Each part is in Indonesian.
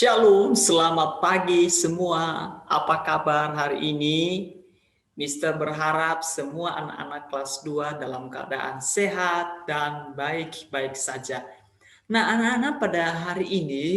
Shalom, selamat pagi semua. Apa kabar hari ini? Mister berharap semua anak-anak kelas 2 dalam keadaan sehat dan baik-baik saja. Nah, anak-anak, pada hari ini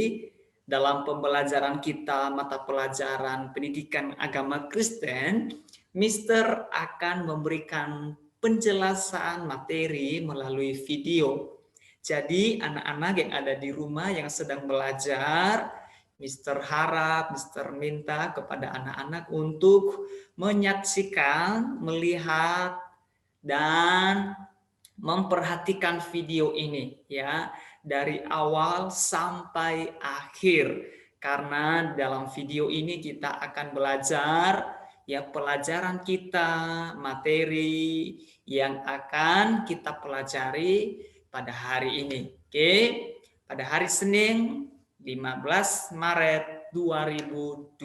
dalam pembelajaran kita mata pelajaran pendidikan agama Kristen, Mister akan memberikan penjelasan materi melalui video. Jadi anak-anak yang ada di rumah yang sedang belajar, Mister harap, Mister minta kepada anak-anak untuk menyaksikan, melihat, dan memperhatikan video ini ya, dari awal sampai akhir. Karena dalam video ini kita akan belajar ya pelajaran kita, materi yang akan kita pelajari pada hari ini. Oke, pada hari Senin 15 Maret 2021.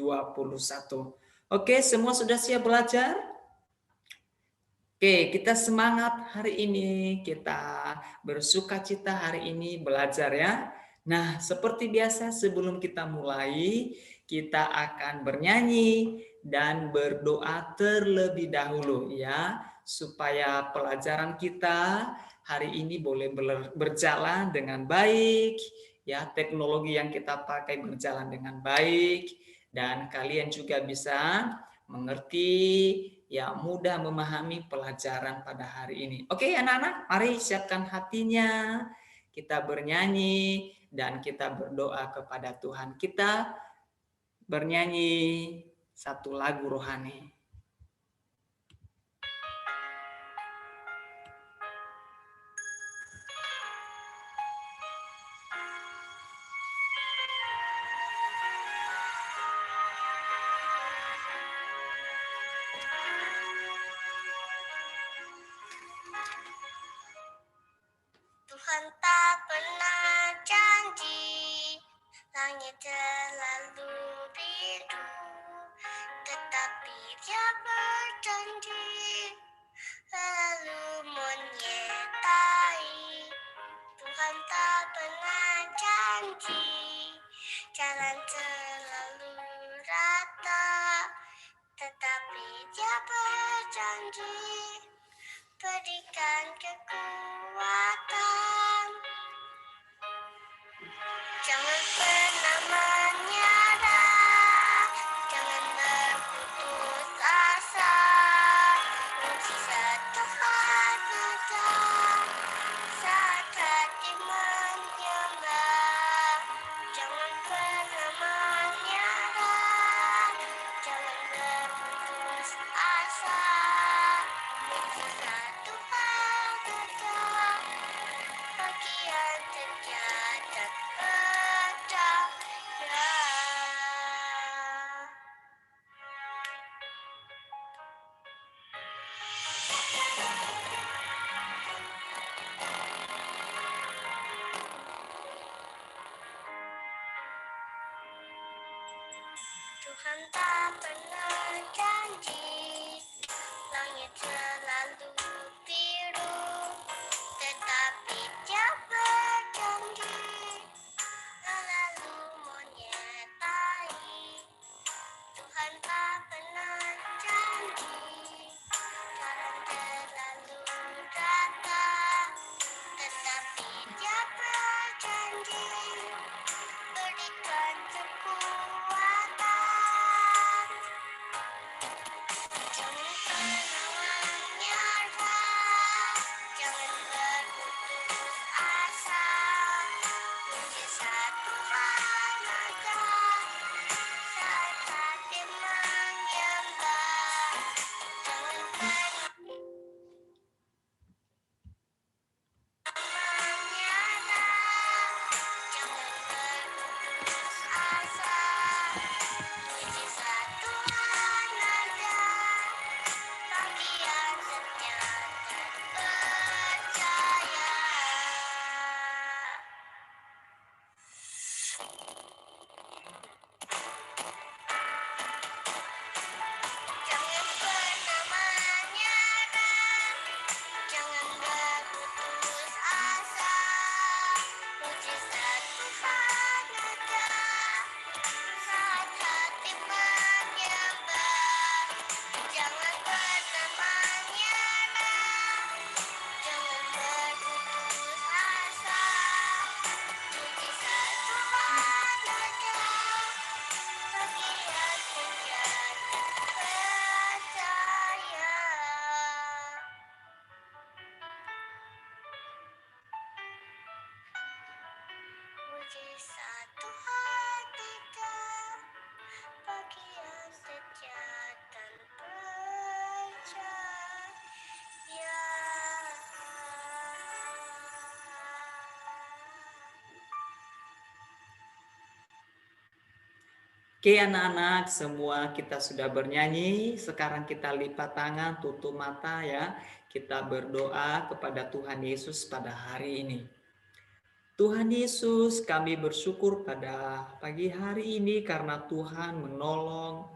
Oke, semua sudah siap belajar? Oke, kita semangat hari ini, kita bersuka cita hari ini belajar ya. Nah, seperti biasa sebelum kita mulai, kita akan bernyanyi dan berdoa terlebih dahulu ya, supaya pelajaran kita hari ini boleh berjalan dengan baik, ya, teknologi yang kita pakai berjalan dengan baik, dan kalian juga bisa mengerti, ya, mudah memahami pelajaran pada hari ini. Oke anak-anak, mari siapkan hatinya, kita bernyanyi dan kita berdoa kepada Tuhan. Kita bernyanyi satu lagu rohani. Tuhan tak pernah janji langit selalu biru, tetapi Dia berjanji selalu menyertai. Tuhan tak pernah janji jalan selalu rata, tetapi Dia berjanji berikan kekuatan. Jangan pernah menyerah, jangan berputus asa. Mujizat Tuhan ada saat hati menyembah. Jangan pernah menyerah, jangan berputus asa. Mujizat Tuhan ada bagi yang setia dan percaya. Tuhan tak pernah janji langit selalu biru, tetapi Dia berjanji selalu menyertai. Tuhan tak pernah janji jalan selalu rata, tetapi Dia berjanji berikan kekuatan. Di satu hatiku bahagia saja tanpa ya. Oke anak-anak, semua kita sudah bernyanyi. Sekarang kita lipat tangan, tutup mata ya. Kita berdoa kepada Tuhan Yesus pada hari ini. Tuhan Yesus, kami bersyukur pada pagi hari ini karena Tuhan menolong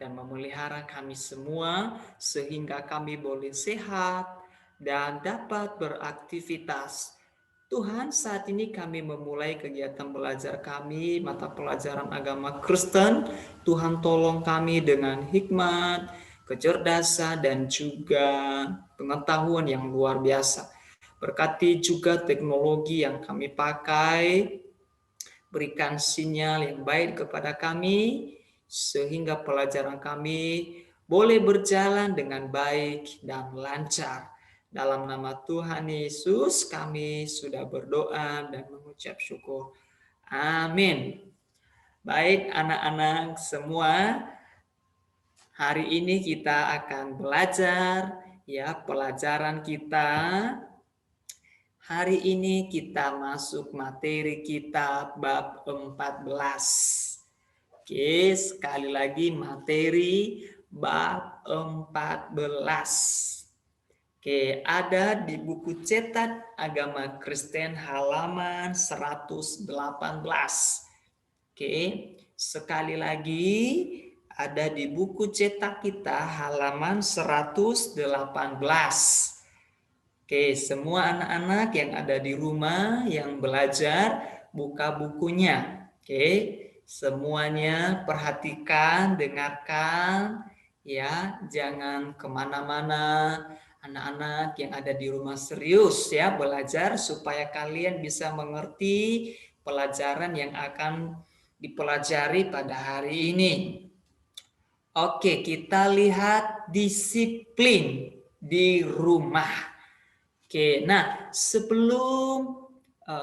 dan memelihara kami semua sehingga kami boleh sehat dan dapat beraktivitas. Tuhan, saat ini kami memulai kegiatan belajar kami, mata pelajaran agama Kristen. Tuhan tolong kami dengan hikmat, kecerdasan, dan juga pengetahuan yang luar biasa. Berkati juga teknologi yang kami pakai, berikan sinyal yang baik kepada kami, sehingga pelajaran kami boleh berjalan dengan baik dan lancar. Dalam nama Tuhan Yesus, kami sudah berdoa dan mengucap syukur. Amin. Baik anak-anak semua, hari ini kita akan belajar ya pelajaran kita. Hari ini kita masuk materi kitab bab 14. Oke, sekali lagi materi bab 14. Oke, ada di buku cetak agama Kristen halaman 118. Oke, sekali lagi ada di buku cetak kita halaman 118. Oke, semua anak-anak yang ada di rumah yang belajar, buka bukunya. Oke, semuanya perhatikan, dengarkan, ya, jangan kemana-mana. Anak-anak yang ada di rumah serius ya belajar supaya kalian bisa mengerti pelajaran yang akan dipelajari pada hari ini. Oke, kita lihat disiplin di rumah. Oke, nah sebelum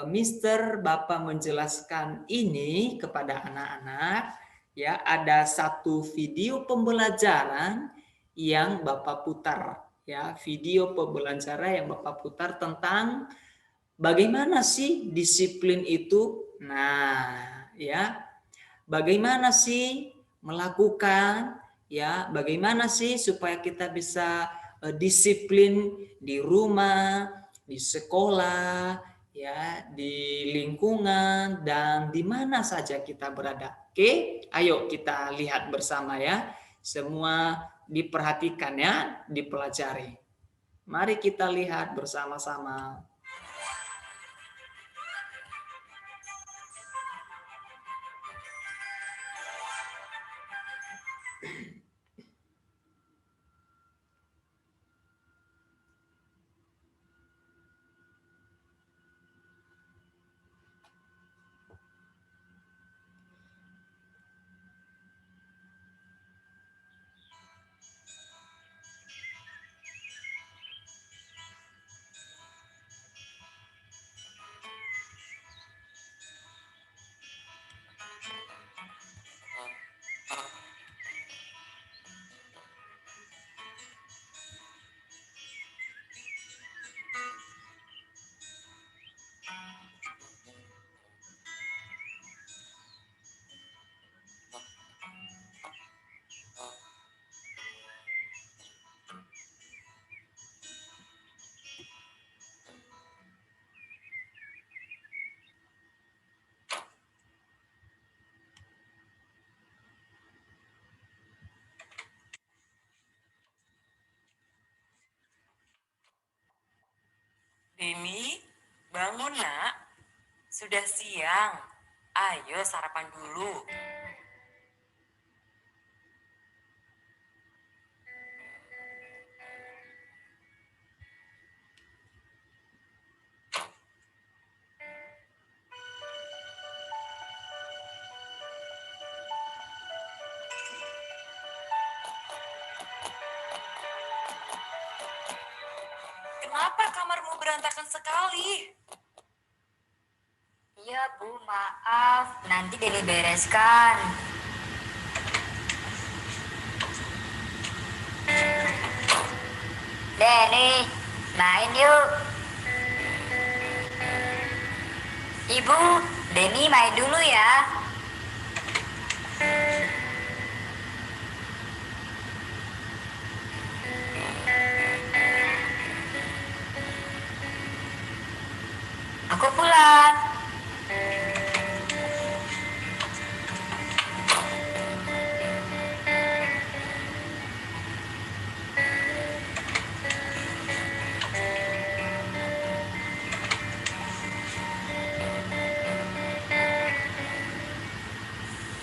Mister Bapak menjelaskan ini kepada anak-anak, ya ada satu video pembelajaran yang Bapak putar, ya video pembelajaran yang Bapak putar tentang bagaimana sih disiplin itu. Nah, ya bagaimana sih melakukan, ya bagaimana sih supaya kita bisa disiplin di rumah, di sekolah, ya di lingkungan dan di mana saja kita berada. Oke, ayo kita lihat bersama ya. Semua diperhatikan ya, dipelajari. Mari kita lihat bersama-sama. Demi, bangun nak. Sudah siang. Ayo sarapan dulu. Kenapa kamarmu berantakan sekali? Iya Bu, maaf. Nanti Deni bereskan. Deni, main yuk. Ibu, Deni main dulu ya. Aku pulang.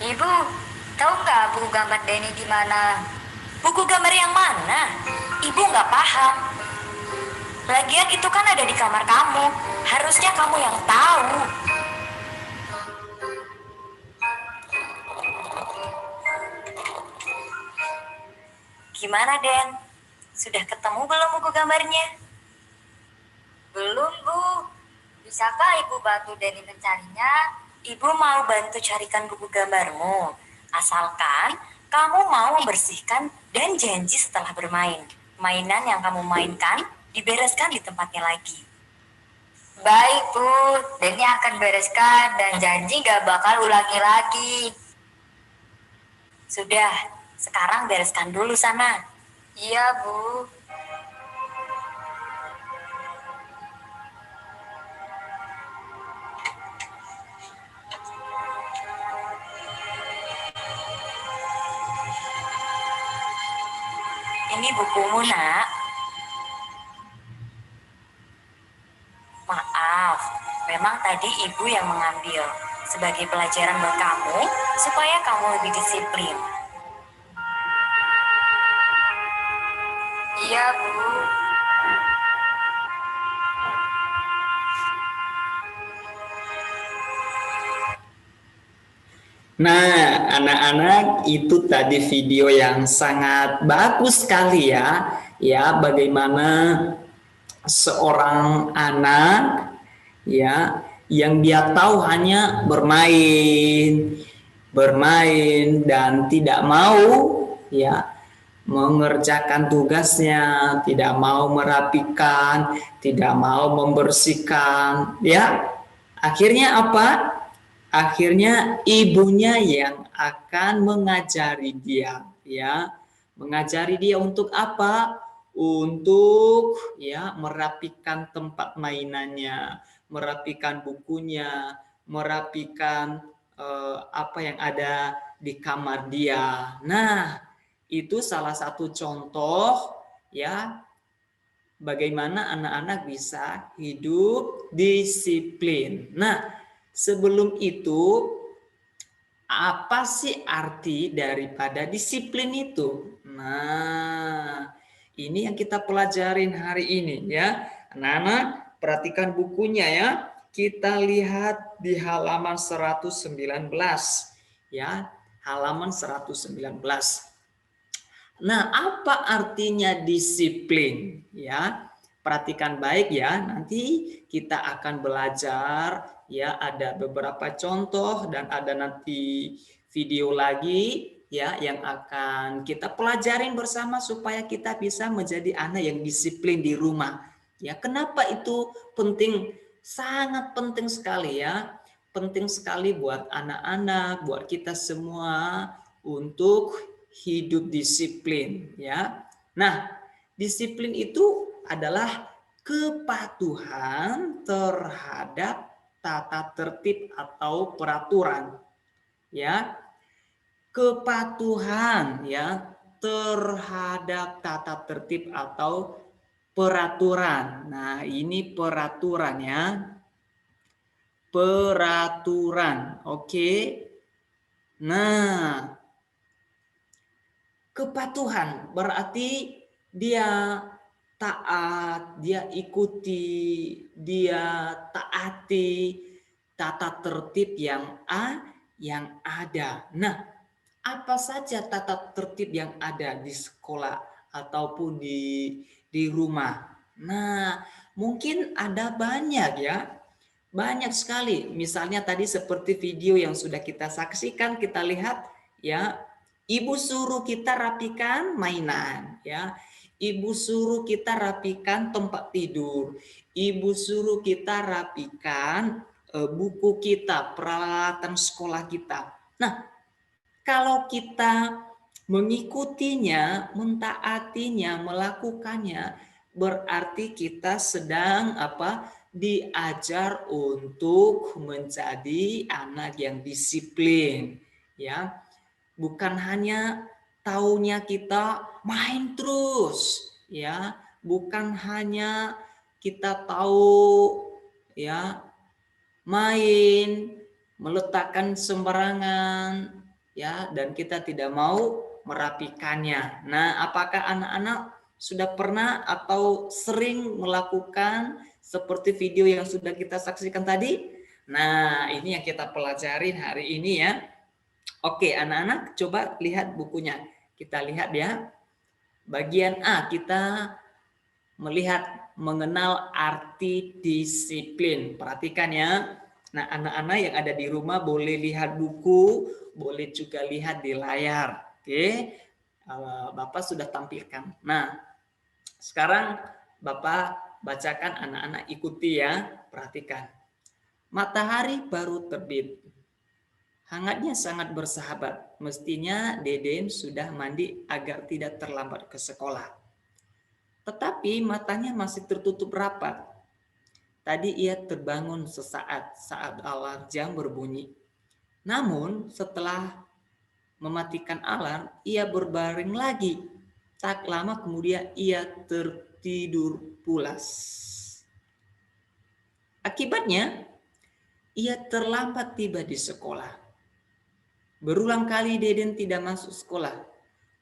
Ibu, tahu nggak buku gambar Deni di mana? Buku gambar yang mana? Ibu nggak paham. Lagian itu kan ada di kamar kamu. Harusnya kamu yang tahu. Gimana, Den? Sudah ketemu belum buku gambarnya? Belum Bu. Bisakah Ibu bantu Deni mencarinya? Ibu mau bantu carikan buku gambarmu. Asalkan kamu mau membersihkan dan janji setelah bermain. Mainan yang kamu mainkan dibereskan di tempatnya lagi. Baik Bu, Deni akan bereskan dan janji gak bakal ulangi lagi. Sudah, sekarang bereskan dulu sana. Iya Bu. Ini bukumu, Nak. Maaf, memang tadi ibu yang mengambil sebagai pelajaran buat kamu supaya kamu lebih disiplin. Iya Bu. Nah, anak-anak, itu tadi video yang sangat bagus sekali ya. Ya, bagaimana seorang anak ya yang dia tahu hanya bermain dan tidak mau ya mengerjakan tugasnya, tidak mau merapikan, tidak mau membersihkan, ya. Akhirnya apa? Akhirnya ibunya yang akan mengajari dia, ya. Mengajari dia untuk apa? Untuk ya merapikan tempat mainannya, merapikan bukunya, merapikan apa yang ada di kamar dia. Nah, itu salah satu contoh ya bagaimana anak-anak bisa hidup disiplin. Nah, sebelum itu, apa sih arti daripada disiplin itu? Nah, ini yang kita pelajarin hari ini ya. Anak-anak, perhatikan bukunya ya. Kita lihat di halaman 119 ya, halaman 119. Nah, apa artinya disiplin? Ya, perhatikan baik ya. Nanti kita akan belajar ya, ada beberapa contoh dan ada nanti video lagi ya yang akan kita pelajarin bersama supaya kita bisa menjadi anak yang disiplin di rumah. Ya, kenapa itu penting? Sangat penting sekali ya. Penting sekali buat anak-anak, buat kita semua untuk hidup disiplin ya. Nah, disiplin itu adalah kepatuhan terhadap tata tertib atau peraturan ya. Kepatuhan ya terhadap tata tertib atau peraturan. Nah, ini peraturan ya. Peraturan. Oke. Nah, kepatuhan berarti dia taat, dia ikuti, dia taati tata tertib yang ada. Nah, apa saja tata tertib yang ada di sekolah ataupun di rumah? Nah, mungkin ada banyak ya. Banyak sekali. Misalnya tadi seperti video yang sudah kita saksikan, kita lihat ya, ibu suruh kita rapikan mainan ya. Ibu suruh kita rapikan tempat tidur. Ibu suruh kita rapikan buku kita, peralatan sekolah kita. Nah, kalau kita mengikutinya, mentaatinya, melakukannya, berarti kita sedang diajar untuk menjadi anak yang disiplin, ya. Bukan hanya taunya kita main terus, ya. Bukan hanya kita tahu ya main, meletakkan sembarangan, ya, dan kita tidak mau merapikannya. Nah, apakah anak-anak sudah pernah atau sering melakukan seperti video yang sudah kita saksikan tadi? Nah, ini yang kita pelajarin hari ini ya. Oke, anak-anak coba lihat bukunya. Kita lihat ya. Bagian A, kita melihat mengenal arti disiplin. Perhatikan ya. Nah, anak-anak yang ada di rumah boleh lihat buku, boleh juga lihat di layar. Oke, Bapak sudah tampilkan. Nah, sekarang Bapak bacakan, anak-anak ikuti ya. Perhatikan. Matahari baru terbit. Hangatnya sangat bersahabat. Mestinya Deden sudah mandi agar tidak terlambat ke sekolah. Tetapi matanya masih tertutup rapat. Tadi ia terbangun sesaat saat alarm jam berbunyi. Namun setelah mematikan alarm, ia berbaring lagi. Tak lama kemudian ia tertidur pulas. Akibatnya, ia terlambat tiba di sekolah. Berulang kali Deden tidak masuk sekolah.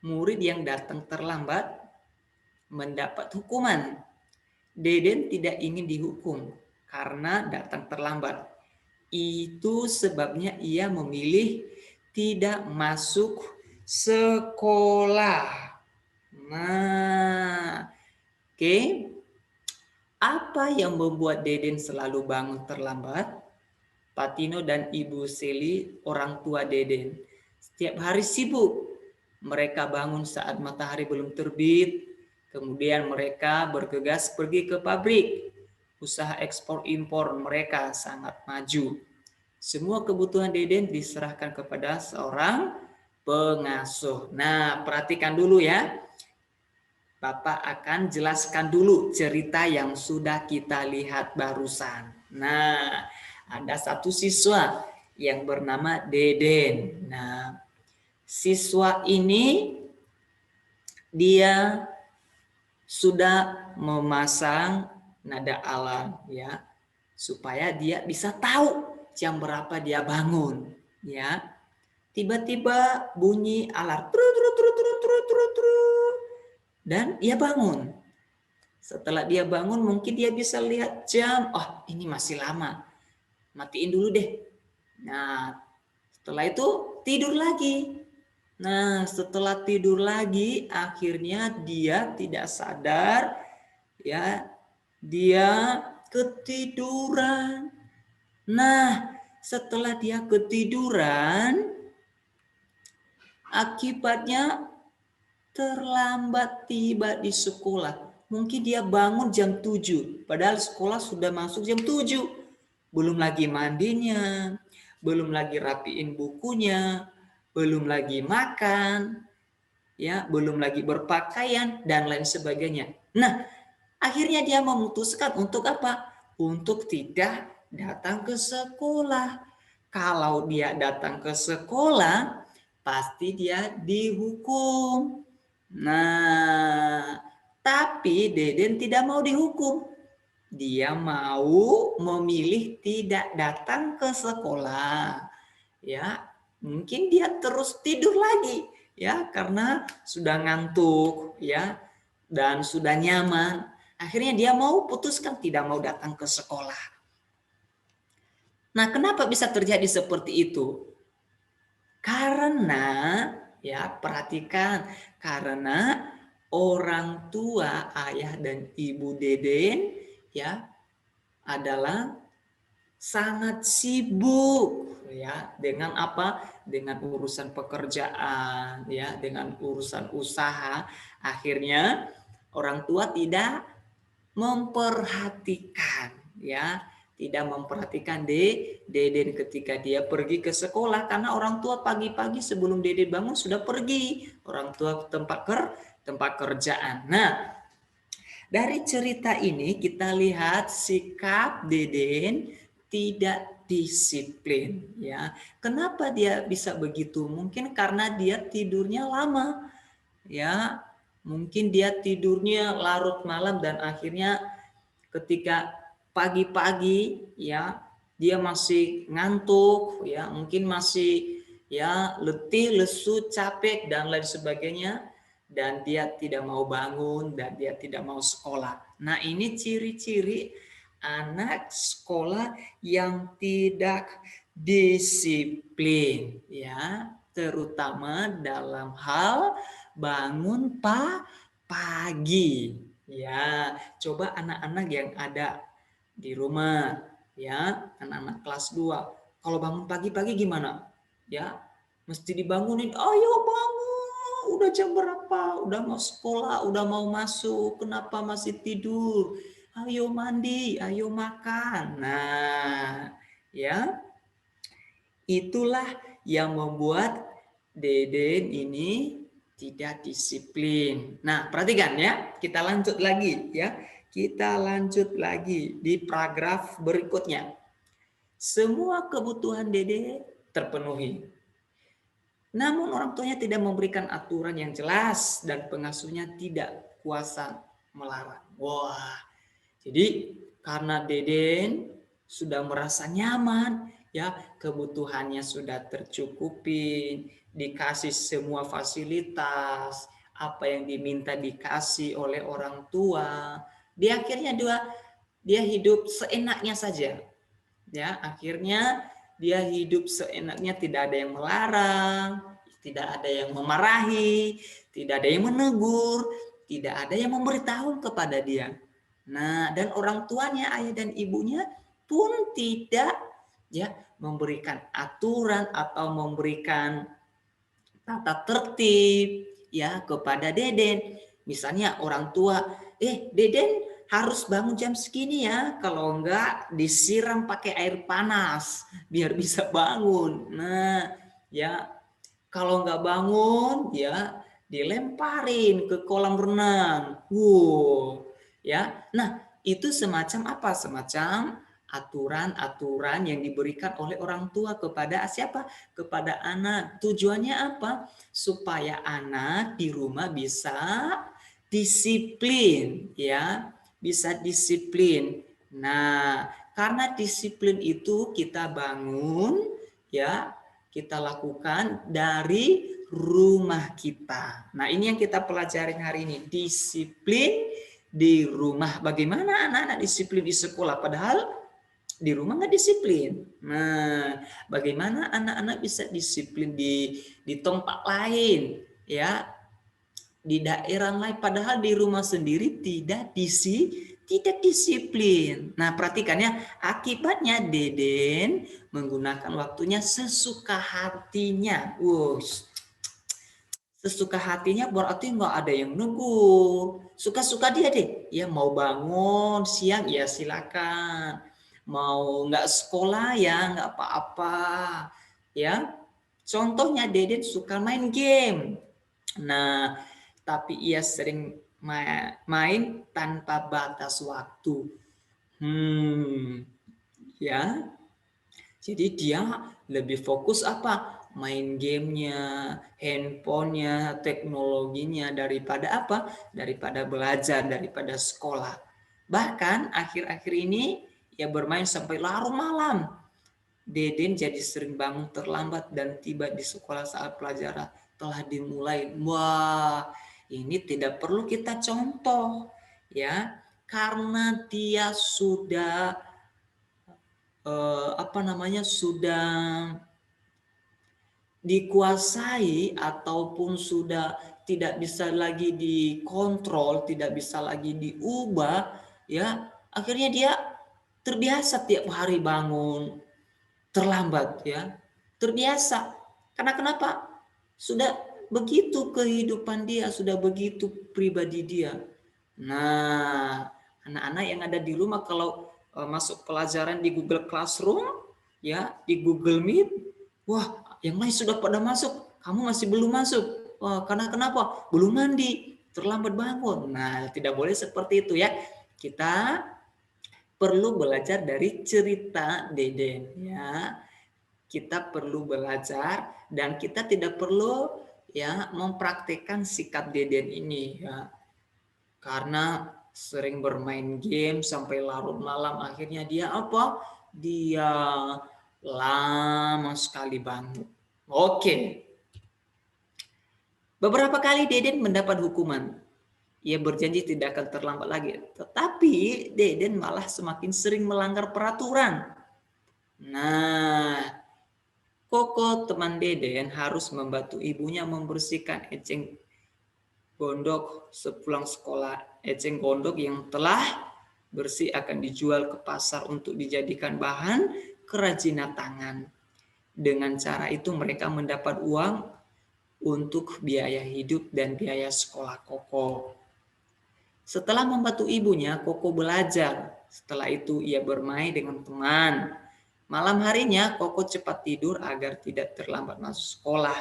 Murid yang datang terlambat mendapat hukuman. Deden tidak ingin dihukum karena datang terlambat. Itu sebabnya ia memilih tidak masuk sekolah. Nah, oke. Apa yang membuat Deden selalu bangun terlambat? Patino dan Ibu Seli, orang tua Deden, setiap hari sibuk. Mereka bangun saat matahari belum terbit. Kemudian mereka bergegas pergi ke pabrik. Usaha ekspor impor mereka sangat maju. Semua kebutuhan Deden diserahkan kepada seorang pengasuh. Nah, perhatikan dulu ya. Bapak akan jelaskan dulu cerita yang sudah kita lihat barusan. Nah, ada satu siswa yang bernama Deden. Nah, siswa ini dia sudah memasang nada alarm ya, supaya dia bisa tahu jam berapa dia bangun ya. Tiba-tiba bunyi alarm dan dia bangun. Setelah dia bangun mungkin dia bisa lihat jam, oh ini masih lama, matiin dulu deh. Nah, setelah itu tidur lagi. Nah, setelah tidur lagi, akhirnya dia tidak sadar, ya, dia ketiduran. Nah, setelah dia ketiduran, akibatnya terlambat tiba di sekolah. Mungkin dia bangun jam 7, padahal sekolah sudah masuk jam 7. Belum lagi mandinya, belum lagi rapiin bukunya, belum lagi makan, ya, belum lagi berpakaian dan lain sebagainya. Nah, akhirnya dia memutuskan untuk apa? Untuk tidak datang ke sekolah. Kalau dia datang ke sekolah, pasti dia dihukum. Nah, tapi Deden tidak mau dihukum. Dia mau memilih tidak datang ke sekolah. Ya, mungkin dia terus tidur lagi ya karena sudah ngantuk ya dan sudah nyaman. Akhirnya dia mau putuskan tidak mau datang ke sekolah. Nah, kenapa bisa terjadi seperti itu? Karena ya perhatikan, karena orang tua ayah dan ibu Deden ya adalah sangat sibuk ya dengan apa? Dengan urusan pekerjaan ya, dengan urusan usaha. Akhirnya orang tua tidak memperhatikan ya, tidak memperhatikan Deden ketika dia pergi ke sekolah karena orang tua pagi-pagi sebelum Deden bangun sudah pergi orang tua ke tempat kerjaan. Nah, dari cerita ini kita lihat sikap Deden tidak disiplin ya. Kenapa dia bisa begitu? Mungkin karena dia tidurnya lama ya. Mungkin dia tidurnya larut malam dan akhirnya ketika pagi-pagi ya dia masih ngantuk ya, mungkin masih ya letih, lesu, capek dan lain sebagainya, dan dia tidak mau bangun dan dia tidak mau sekolah. Nah, ini ciri-ciri anak sekolah yang tidak disiplin ya, terutama dalam hal bangun pagi. Ya, coba anak-anak yang ada di rumah ya, anak-anak kelas 2. Kalau bangun pagi-pagi gimana? Ya, mesti dibangunin, "Ayo bangun, udah jam berapa? Udah mau sekolah, udah mau masuk, kenapa masih tidur? Ayo mandi, ayo makan." Nah, ya, itulah yang membuat Deden ini tidak disiplin. Nah, perhatikan ya, kita lanjut lagi ya. Kita lanjut lagi di paragraf berikutnya. Semua kebutuhan Dede terpenuhi. Namun orang tuanya tidak memberikan aturan yang jelas dan pengasuhnya tidak kuasa melarang. Wah, jadi karena Deden sudah merasa nyaman, ya kebutuhannya sudah tercukupi, dikasih semua fasilitas, apa yang diminta dikasih oleh orang tua. Di akhirnya dia hidup seenaknya saja. Ya, akhirnya dia hidup seenaknya, tidak ada yang melarang, tidak ada yang memarahi, tidak ada yang menegur, tidak ada yang memberitahu kepada dia. Nah, dan orang tuanya, ayah dan ibunya pun tidak ya memberikan aturan atau memberikan tata tertib ya kepada Deden. Misalnya orang tua, Deden harus bangun jam segini ya, kalau enggak disiram pakai air panas biar bisa bangun. Nah, ya kalau enggak bangun ya dilemparin ke kolam renang. Wow, ya. Nah, itu semacam apa? Semacam aturan-aturan yang diberikan oleh orang tua kepada siapa? Kepada anak. Tujuannya apa? Supaya anak di rumah bisa disiplin, ya, bisa disiplin. Nah, karena disiplin itu kita bangun, ya, kita lakukan dari rumah kita. Nah, ini yang kita pelajarin hari ini, disiplin di rumah. Bagaimana anak-anak disiplin di sekolah? Padahal di rumah nggak disiplin. Nah, bagaimana anak-anak bisa disiplin di tempat lain, ya, di daerah lain, padahal di rumah sendiri tidak disiplin. Nah, perhatikan ya, akibatnya Deden menggunakan waktunya sesuka hatinya. Sesuka hatinya berarti nggak ada yang negur. Suka-suka dia deh. Ya mau bangun siang ya silakan. Mau nggak sekolah ya nggak apa-apa. Ya, contohnya Deden suka main game. Nah, tapi ia sering main tanpa batas waktu. Ya. Jadi dia lebih fokus apa? Main gamenya, handphonenya, teknologinya daripada apa? Daripada belajar, daripada sekolah. Bahkan akhir-akhir ini ia bermain sampai larut malam. Deden jadi sering bangun terlambat dan tiba di sekolah saat pelajaran telah dimulai. Wah, ini tidak perlu kita contoh ya, karena dia sudah sudah dikuasai ataupun sudah tidak bisa lagi dikontrol, tidak bisa lagi diubah, ya akhirnya dia terbiasa tiap hari bangun terlambat ya. Terbiasa. Karena kenapa? Sudah begitu kehidupan dia, sudah begitu pribadi dia. Nah, anak-anak yang ada di rumah kalau masuk pelajaran di Google Classroom, ya, di Google Meet, wah, yang lain sudah pada masuk, kamu masih belum masuk. Wah, karena kenapa? Belum mandi, terlambat bangun. Nah, tidak boleh seperti itu ya. Kita perlu belajar dari cerita Deden ya. Kita perlu belajar dan kita tidak perlu ya mempraktikkan sikap Deden ini ya. Karena sering bermain game sampai larut malam, akhirnya dia apa? Dia lama sekali bangun. Oke. Beberapa kali Deden mendapat hukuman. Ia berjanji tidak akan terlambat lagi. Tetapi Deden malah semakin sering melanggar peraturan. Nah, Koko teman Deden harus membantu ibunya membersihkan eceng gondok sepulang sekolah. Eceng gondok yang telah bersih akan dijual ke pasar untuk dijadikan bahan kerajinan tangan. Dengan cara itu mereka mendapat uang untuk biaya hidup dan biaya sekolah Koko. Setelah membantu ibunya, Koko belajar. Setelah itu ia bermain dengan teman. Malam harinya, Koko cepat tidur agar tidak terlambat masuk sekolah.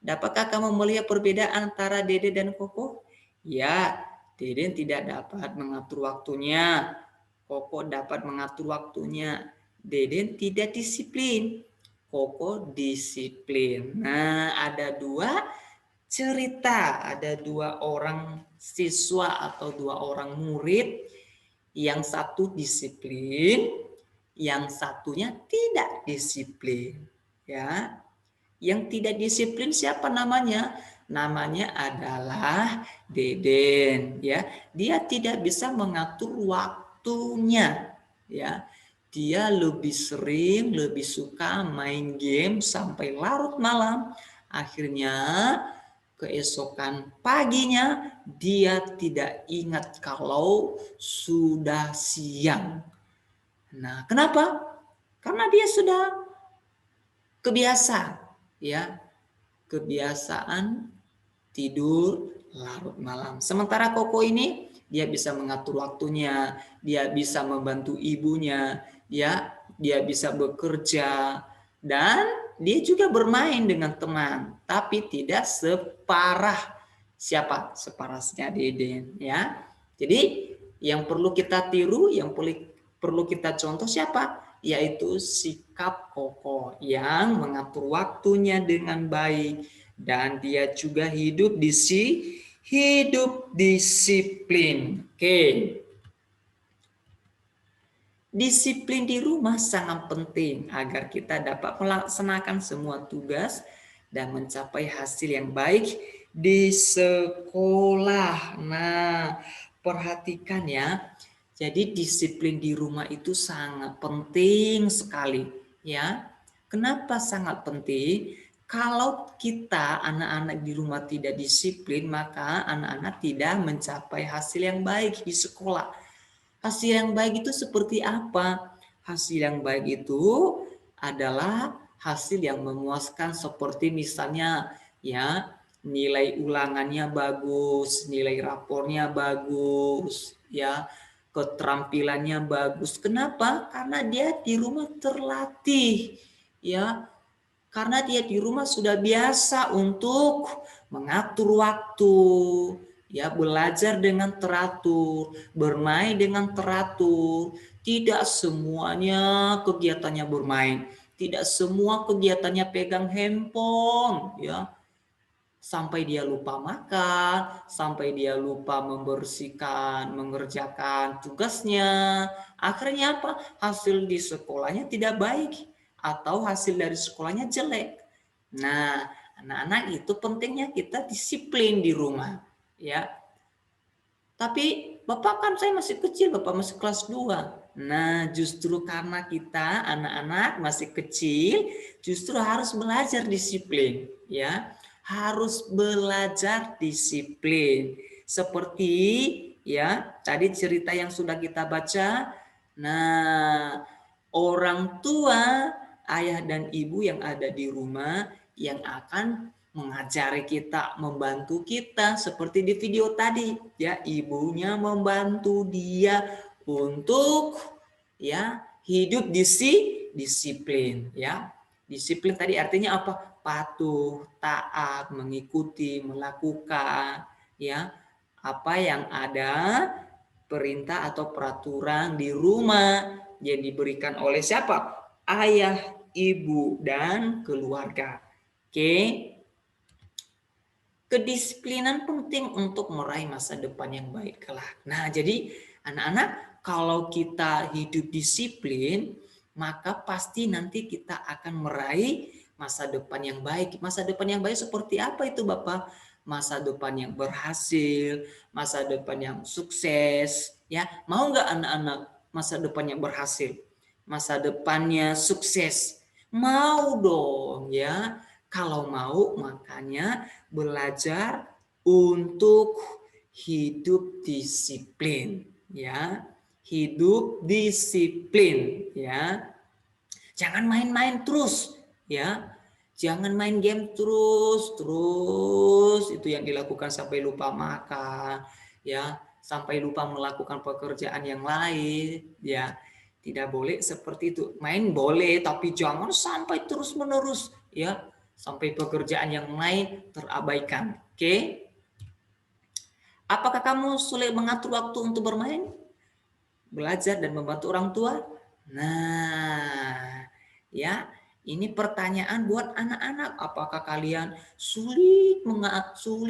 Dapatkah kamu melihat perbedaan antara Dede dan Koko? Ya, Dede tidak dapat mengatur waktunya. Koko dapat mengatur waktunya. Dede tidak disiplin. Koko disiplin. Nah, ada dua cerita, ada dua orang siswa atau dua orang murid, yang satu disiplin, yang satunya tidak disiplin ya. Yang tidak disiplin siapa namanya? Namanya adalah Deden ya. Dia tidak bisa mengatur waktunya ya. Dia lebih sering, lebih suka main game sampai larut malam. Akhirnya keesokan paginya dia tidak ingat kalau sudah siang. Nah, kenapa? Karena dia sudah kebiasa, ya, kebiasaan tidur larut malam. Sementara Koko ini dia bisa mengatur waktunya, dia bisa membantu ibunya, ya, dia bisa bekerja dan dia juga bermain dengan teman, tapi tidak separah siapa? Separahnya Deden, ya. Jadi yang perlu kita tiru, yang perlu kita contoh siapa? Yaitu sikap Koko yang mengatur waktunya dengan baik dan dia juga hidup disiplin. Oke. Disiplin di rumah sangat penting agar kita dapat melaksanakan semua tugas dan mencapai hasil yang baik di sekolah. Nah, perhatikan ya. Jadi disiplin di rumah itu sangat penting sekali, ya. Kenapa sangat penting? Kalau kita anak-anak di rumah tidak disiplin, maka anak-anak tidak mencapai hasil yang baik di sekolah. Hasil yang baik itu seperti apa? Hasil yang baik itu adalah hasil yang memuaskan seperti misalnya ya nilai ulangannya bagus, nilai rapornya bagus, ya keterampilannya bagus. Kenapa? Karena dia di rumah terlatih, ya. Karena dia di rumah sudah biasa untuk mengatur waktu, ya, belajar dengan teratur, bermain dengan teratur. Tidak semuanya kegiatannya bermain, tidak semua kegiatannya pegang handphone, ya. Sampai dia lupa makan, sampai dia lupa membersihkan, mengerjakan tugasnya. Akhirnya apa? Hasil di sekolahnya tidak baik atau hasil dari sekolahnya jelek. Nah, anak-anak itu pentingnya kita disiplin di rumah, ya. Tapi Bapak kan saya masih kecil, Bapak masih kelas 2. Nah, justru karena kita anak-anak masih kecil, justru harus belajar disiplin, ya. Harus belajar disiplin. Seperti ya, tadi cerita yang sudah kita baca, Nah, orang tua, ayah dan ibu yang ada di rumah yang akan mengajari kita, membantu kita seperti di video tadi, ya, ibunya membantu dia untuk ya hidup disiplin, ya. Disiplin tadi artinya apa? Patuh, taat, mengikuti, melakukan ya apa yang ada perintah atau peraturan di rumah yang diberikan oleh siapa? Ayah, ibu, dan keluarga. Oke. Kedisiplinan penting untuk meraih masa depan yang baik kelak. Nah, jadi anak-anak, kalau kita hidup disiplin, maka pasti nanti kita akan meraih masa depan yang baik. Masa depan yang baik seperti apa itu, Bapak? Masa depan yang berhasil, masa depan yang sukses, ya. Mau nggak anak-anak masa depan yang berhasil? Masa depannya sukses? Mau dong, ya. Kalau mau, makanya belajar untuk hidup disiplin, ya. Hidup disiplin, ya. Jangan main-main terus, ya. Jangan main game terus itu yang dilakukan sampai lupa makan, ya, sampai lupa melakukan pekerjaan yang lain, ya. Tidak boleh seperti itu. Main boleh, tapi jangan sampai terus-menerus, ya. Sampai pekerjaan yang lain terabaikan. Oke? Apakah kamu sulit mengatur waktu untuk bermain? Belajar dan membantu orang tua? Nah, ya, ini pertanyaan buat anak-anak. Apakah kalian sulit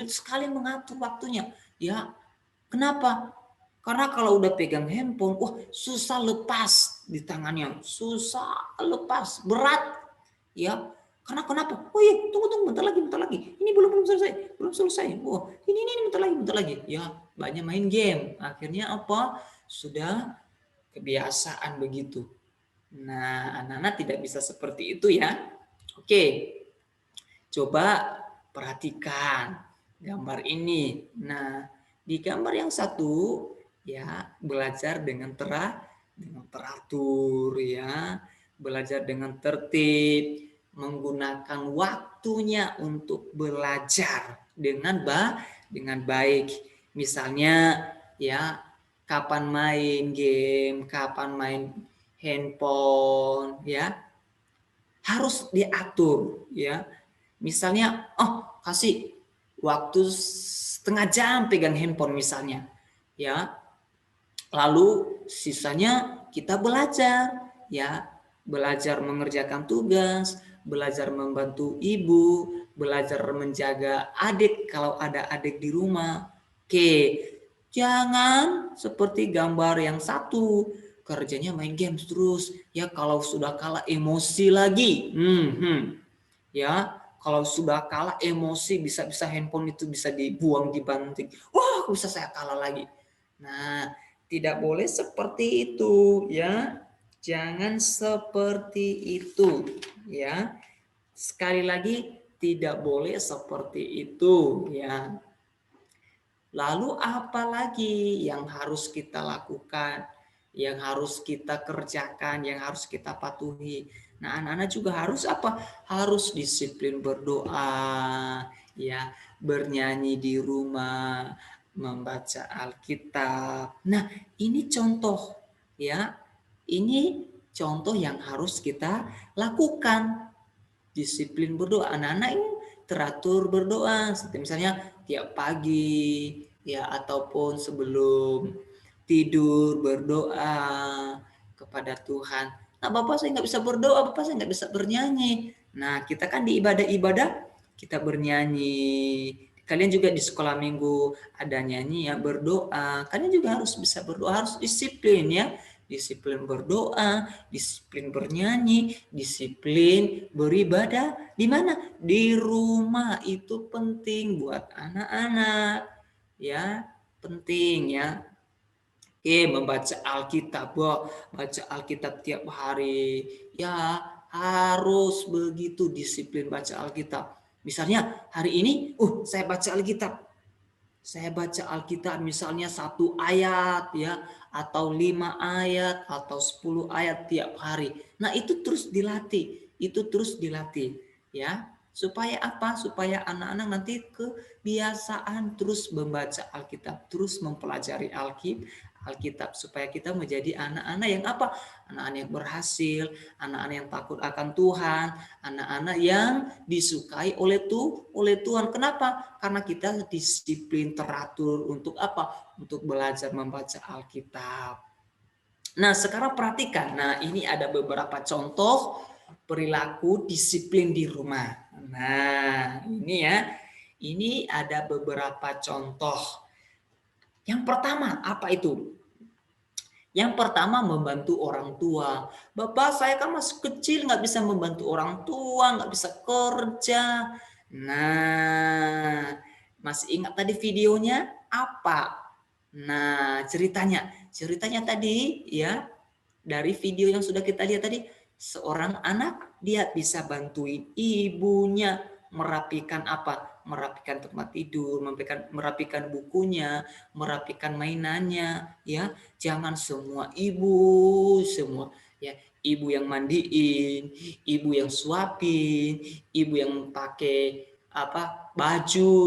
sekali mengatur waktunya? Ya, kenapa? Karena kalau udah pegang handphone, wah, susah lepas di tangannya, susah lepas, berat, ya. Karena kenapa? Oh iya, tunggu bentar lagi. Ini belum selesai. Oh, ini bentar lagi. Ya, banyak main game. Akhirnya apa? Sudah kebiasaan begitu. Nah, anak-anak tidak bisa seperti itu ya. Oke. Coba perhatikan gambar ini. Nah, di gambar yang satu ya, belajar dengan teratur ya, belajar dengan tertib, menggunakan waktunya untuk belajar dengan baik. Misalnya ya, kapan main game, kapan main handphone ya, harus diatur ya. Misalnya, kasih waktu setengah jam pegang handphone misalnya ya. Lalu sisanya kita belajar ya, belajar mengerjakan tugas, belajar membantu ibu, belajar menjaga adik kalau ada adik di rumah. Oke, jangan seperti gambar yang satu, kerjanya main games terus. Ya, kalau sudah kalah emosi lagi. Ya, kalau sudah kalah emosi, bisa-bisa handphone itu bisa dibuang, dibanting. Wah, bisa saya kalah lagi. Nah, tidak boleh seperti itu ya. Jangan seperti itu ya. Sekali lagi, tidak boleh seperti itu ya. Lalu apa lagi yang harus kita lakukan, yang harus kita kerjakan, yang harus kita patuhi? Nah, anak-anak juga harus apa? Harus disiplin berdoa, ya, bernyanyi di rumah, membaca Alkitab. Nah, ini contoh ya. Ini contoh yang harus kita lakukan. Disiplin berdoa. Anak-anak ini teratur berdoa. Seperti misalnya tiap pagi ya, ataupun sebelum tidur berdoa kepada Tuhan. Nah, Bapak saya nggak bisa berdoa, Bapak saya nggak bisa bernyanyi. Nah, kita kan di ibadah-ibadah kita bernyanyi. Kalian juga di sekolah minggu ada nyanyi ya, berdoa. Kalian juga harus bisa berdoa, harus disiplin ya. Disiplin berdoa, disiplin bernyanyi, disiplin beribadah. Di mana? Di rumah. Itu penting buat anak-anak. Ya, penting ya. Oke, membaca Alkitab, baca Alkitab tiap hari. Ya, harus begitu disiplin baca Alkitab. Misalnya hari ini, saya baca Alkitab. Saya baca Alkitab misalnya satu ayat ya, atau 5 ayat atau 10 ayat tiap hari. Nah, itu terus dilatih, ya. Supaya apa? Supaya anak-anak nanti kebiasaan terus membaca Alkitab, terus mempelajari Alkitab supaya kita menjadi anak-anak yang apa? Anak-anak yang berhasil, anak-anak yang takut akan Tuhan, anak-anak yang disukai oleh Tuhan. Kenapa? Karena kita disiplin, teratur untuk apa? Untuk belajar membaca Alkitab. Nah, sekarang perhatikan. Nah, ini ada beberapa contoh perilaku disiplin di rumah. Nah, ini ya. Ini ada beberapa contoh. Yang pertama, apa itu? Yang pertama, membantu orang tua. Bapak, saya kan masih kecil, nggak bisa membantu orang tua, nggak bisa kerja. Nah, masih ingat tadi videonya? Apa? Nah, ceritanya tadi ya, dari video yang sudah kita lihat tadi, seorang anak dia bisa bantuin ibunya merapikan apa? Merapikan tempat tidur, merapikan bukunya, merapikan mainannya, ya. Jangan semua semua ya, ibu yang mandiin, ibu yang suapin, ibu yang pakai apa? Baju,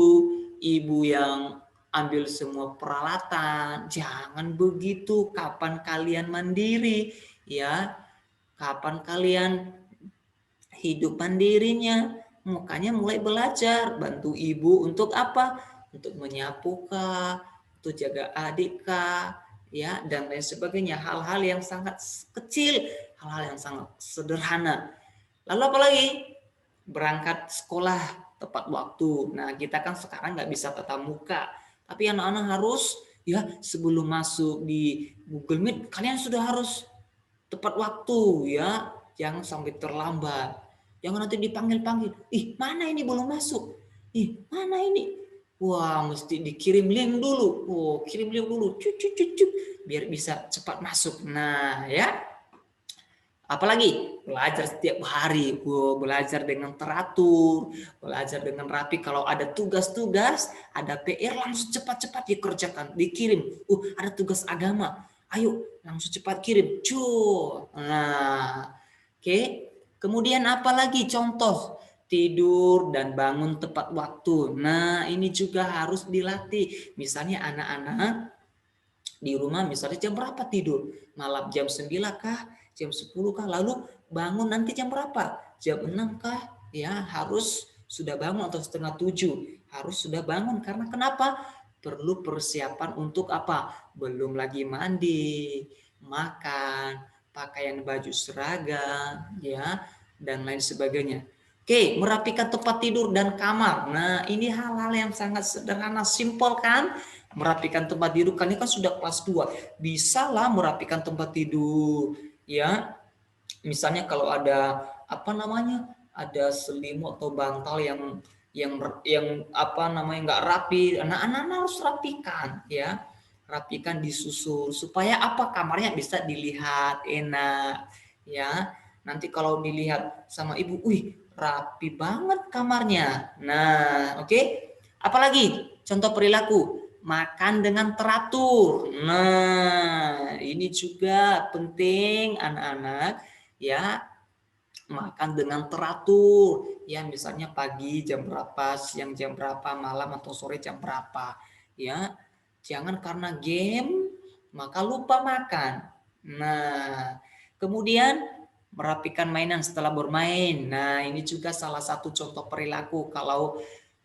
ibu yang ambil semua peralatan. Jangan begitu. Kapan kalian mandiri, ya? Kapan kalian hidup mandirinya? Makanya mulai belajar, bantu ibu untuk apa? Untuk menyapu kah, untuk jaga adik kah, ya, dan lain sebagainya. Hal-hal yang sangat kecil, hal-hal yang sangat sederhana. Lalu apalagi? Berangkat sekolah tepat waktu. Nah, kita kan sekarang nggak bisa tatap muka, tapi anak-anak harus ya sebelum masuk di Google Meet kalian sudah harus tepat waktu ya, jangan sampai terlambat. Jangan nanti dipanggil-panggil, ih mana ini belum masuk, ih mana ini, wah mesti dikirim link dulu, kirim link dulu, biar bisa cepat masuk. Nah ya, apalagi belajar setiap hari, belajar dengan teratur, belajar dengan rapi. Kalau ada tugas-tugas, ada PR langsung cepat-cepat dikerjakan, dikirim. Ada tugas agama, ayo langsung cepat kirim. Nah, oke. Kemudian apalagi contoh tidur dan bangun tepat waktu. Nah, ini juga harus dilatih. Misalnya anak-anak di rumah misalnya jam berapa tidur? Malam jam 9 kah? Jam 10 kah? Lalu bangun nanti jam berapa? Jam 6 kah? Ya, harus sudah bangun atau setengah 7. Harus sudah bangun karena kenapa? Perlu persiapan untuk apa? Belum lagi mandi, makan, pakaian baju seragam, ya, dan lain sebagainya. Oke, merapikan tempat tidur dan kamar. Nah, ini hal-hal yang sangat sederhana, simpel kan? Merapikan tempat tidur, kalian kan sudah kelas 2. Bisa lah merapikan tempat tidur, ya. Misalnya kalau ada apa namanya? Ada selimut atau bantal yang apa namanya nggak rapi, anak-anak harus rapikan, ya. Rapikan, disusul supaya apa? Kamarnya bisa dilihat enak, ya. Nanti kalau dilihat sama ibu, wih, rapi banget kamarnya. Nah, oke. Apalagi contoh perilaku, makan dengan teratur. Nah, ini juga penting anak-anak, ya, makan dengan teratur. Ya, misalnya pagi jam berapa, siang jam berapa, malam atau sore jam berapa. Ya, jangan karena game maka lupa makan. Nah, kemudian merapikan mainan setelah bermain. Nah, ini juga salah satu contoh perilaku kalau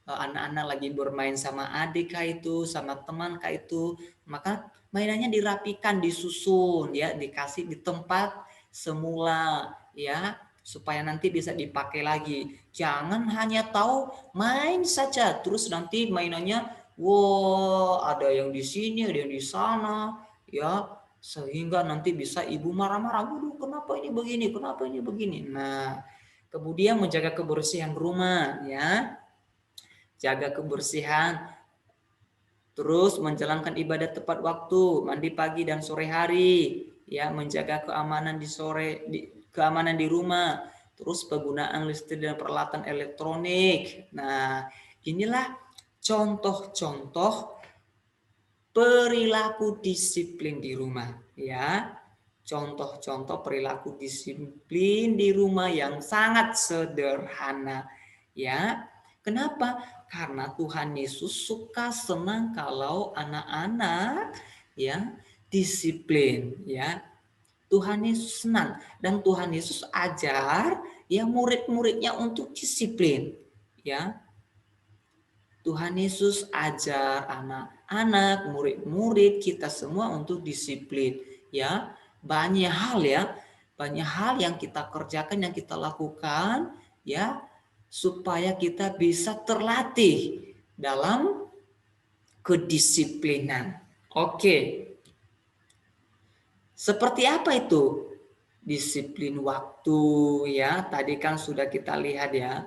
anak-anak lagi bermain sama adik kah itu, sama teman kah itu, maka mainannya dirapikan, disusun, ya, dikasih di tempat semula, ya, supaya nanti bisa dipakai lagi. Jangan hanya tahu main saja, terus nanti mainannya, ada yang di sini, ada yang di sana, ya, sehingga nanti bisa ibu marah-marah, kenapa ini begini, kenapa ini begini. Nah, kemudian menjaga kebersihan rumah, ya. Jaga kebersihan, terus menjalankan ibadah tepat waktu, mandi pagi dan sore hari, ya, menjaga keamanan keamanan di rumah, terus penggunaan listrik dan peralatan elektronik. Nah, inilah contoh-contoh perilaku disiplin di rumah, ya. Contoh-contoh perilaku disiplin di rumah yang sangat sederhana, ya. Kenapa? Karena Tuhan Yesus suka senang kalau anak-anak ya disiplin, ya. Tuhan Yesus senang dan Tuhan Yesus ajar ya murid-muridnya untuk disiplin, ya. Tuhan Yesus ajar anak-anak, murid-murid kita semua untuk disiplin, ya. Banyak hal yang kita kerjakan, yang kita lakukan, ya, supaya kita bisa terlatih dalam kedisiplinan. Oke. Seperti apa itu? Disiplin waktu, ya. Tadi kan sudah kita lihat, ya.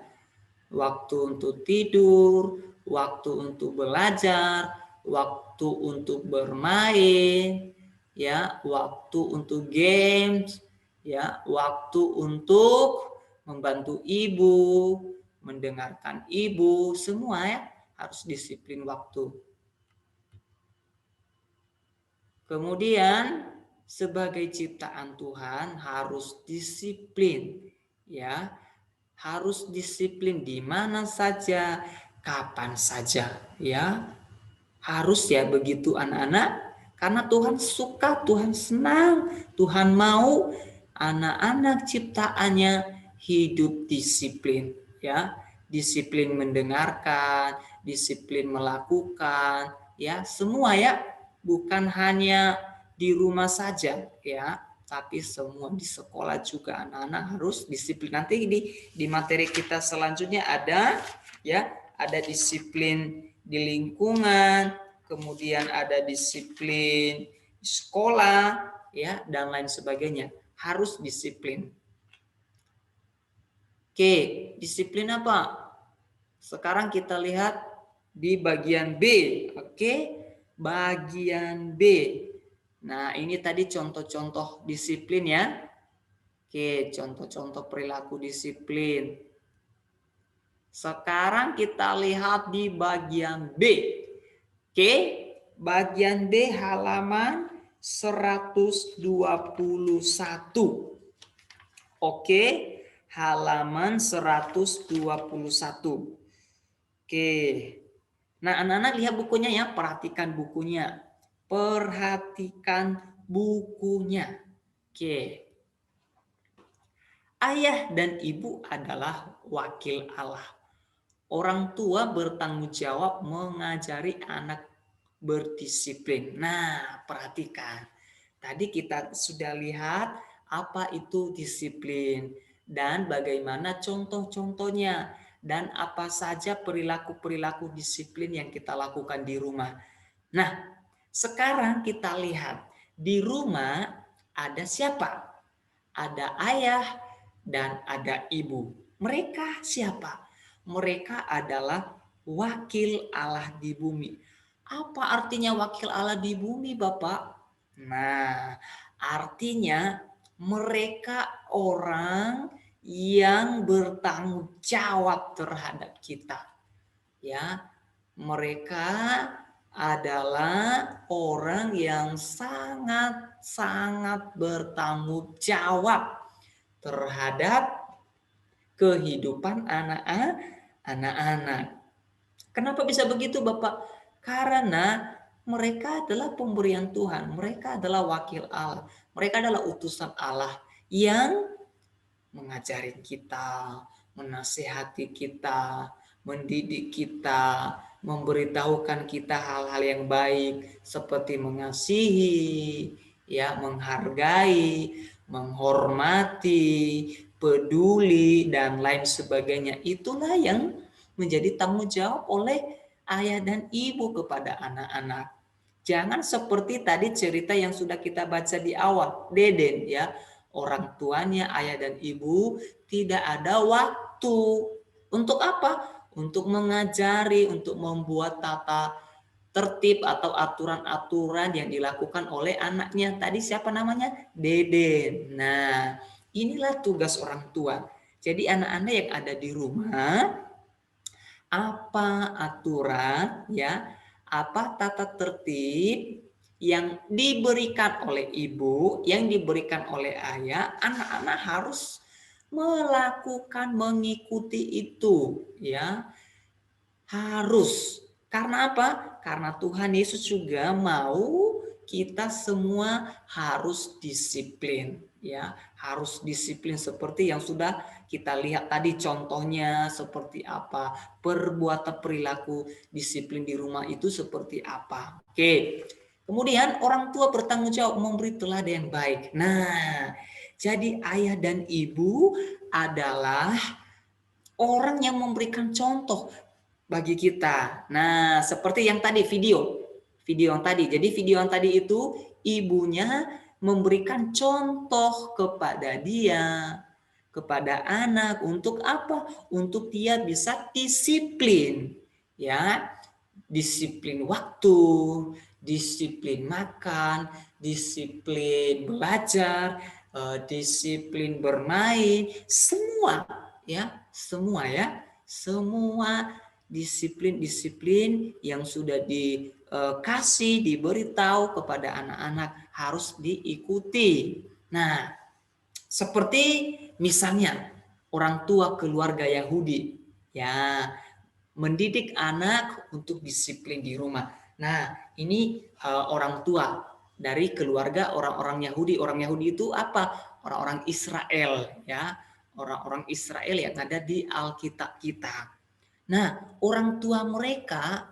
Waktu untuk tidur, waktu untuk belajar, waktu untuk bermain, ya, waktu untuk games, ya, waktu untuk membantu ibu, mendengarkan ibu, semua ya harus disiplin waktu. Kemudian sebagai ciptaan Tuhan harus disiplin, ya. Harus disiplin di mana saja, kapan saja, ya. Harus ya begitu anak-anak, karena Tuhan suka, Tuhan senang, Tuhan mau anak-anak ciptaannya hidup disiplin, ya. Disiplin mendengarkan, disiplin melakukan, ya, semua ya, bukan hanya di rumah saja, ya. Tapi semua di sekolah juga anak-anak harus disiplin. Nanti di materi kita selanjutnya ada ya, ada disiplin di lingkungan, kemudian ada disiplin sekolah, ya, dan lain sebagainya. Harus disiplin. Oke, disiplin apa? Sekarang kita lihat di bagian B. Oke, bagian B. Nah, ini tadi contoh-contoh disiplin ya. Oke, contoh-contoh perilaku disiplin. Sekarang kita lihat di bagian B. Oke, bagian B halaman 121. Oke, halaman 121. Oke. Nah, anak-anak lihat bukunya ya, perhatikan bukunya. Perhatikan bukunya. Oke. Ayah dan ibu adalah wakil Allah. Orang tua bertanggung jawab mengajari anak berdisiplin. Nah, perhatikan. Tadi kita sudah lihat apa itu disiplin dan bagaimana contoh-contohnya dan apa saja perilaku-perilaku disiplin yang kita lakukan di rumah. Nah, sekarang kita lihat di rumah ada siapa? Ada ayah dan ada ibu. Mereka siapa? Mereka adalah wakil Allah di bumi. Apa artinya wakil Allah di bumi, Bapak? Nah, artinya mereka orang yang bertanggung jawab terhadap kita. Ya, mereka adalah orang yang sangat-sangat bertanggung jawab terhadap kehidupan anak-anak. Kenapa bisa begitu, Bapak? Karena mereka adalah pemberian Tuhan, mereka adalah wakil Allah, mereka adalah utusan Allah yang mengajarin kita, menasihati kita, mendidik kita, memberitahukan kita hal-hal yang baik seperti mengasihi, ya, menghargai, menghormati, peduli dan lain sebagainya. Itulah yang menjadi tanggung jawab oleh ayah dan ibu kepada anak-anak. Jangan seperti tadi cerita yang sudah kita baca di awal, Deden ya. Orang tuanya, ayah dan ibu tidak ada waktu. Untuk apa? Untuk mengajari, untuk membuat tata tertib atau aturan-aturan yang dilakukan oleh anaknya. Tadi siapa namanya? Deden. Nah, inilah tugas orang tua. Jadi anak-anak yang ada di rumah, apa aturan ya, apa tata tertib yang diberikan oleh ibu, yang diberikan oleh ayah, anak-anak harus melakukan, mengikuti itu, ya. Harus. Karena apa? Karena Tuhan Yesus juga mau kita semua harus disiplin, ya. Harus disiplin seperti yang sudah kita lihat tadi contohnya seperti apa, perbuatan perilaku disiplin di rumah itu seperti apa. Oke. Kemudian orang tua bertanggung jawab memberi teladan yang baik. Nah, jadi ayah dan ibu adalah orang yang memberikan contoh bagi kita. Nah, seperti yang tadi video yang tadi. Jadi video yang tadi itu ibunya memberikan contoh kepada dia, kepada anak untuk apa? Untuk dia bisa disiplin, ya. Disiplin waktu, disiplin makan, disiplin belajar, disiplin bermain, semua ya, semua ya. Semua disiplin-disiplin yang sudah dikasih, diberitahu kepada anak-anak harus diikuti. Nah, seperti misalnya orang tua keluarga Yahudi, ya, mendidik anak untuk disiplin di rumah. Nah, ini orang tua dari keluarga orang-orang Yahudi. Orang Yahudi itu apa? Orang-orang Israel, ya. Orang-orang Israel yang ada di Alkitab kita. Nah, orang tua mereka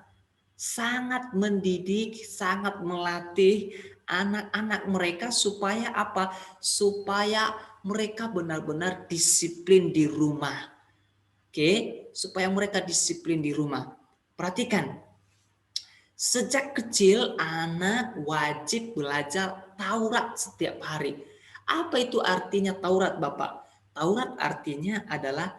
sangat mendidik, sangat melatih anak-anak mereka supaya apa? Supaya mereka benar-benar disiplin di rumah. Oke, supaya mereka disiplin di rumah. Perhatikan, sejak kecil anak wajib belajar Taurat setiap hari. Apa itu artinya Taurat, Bapak? Taurat artinya adalah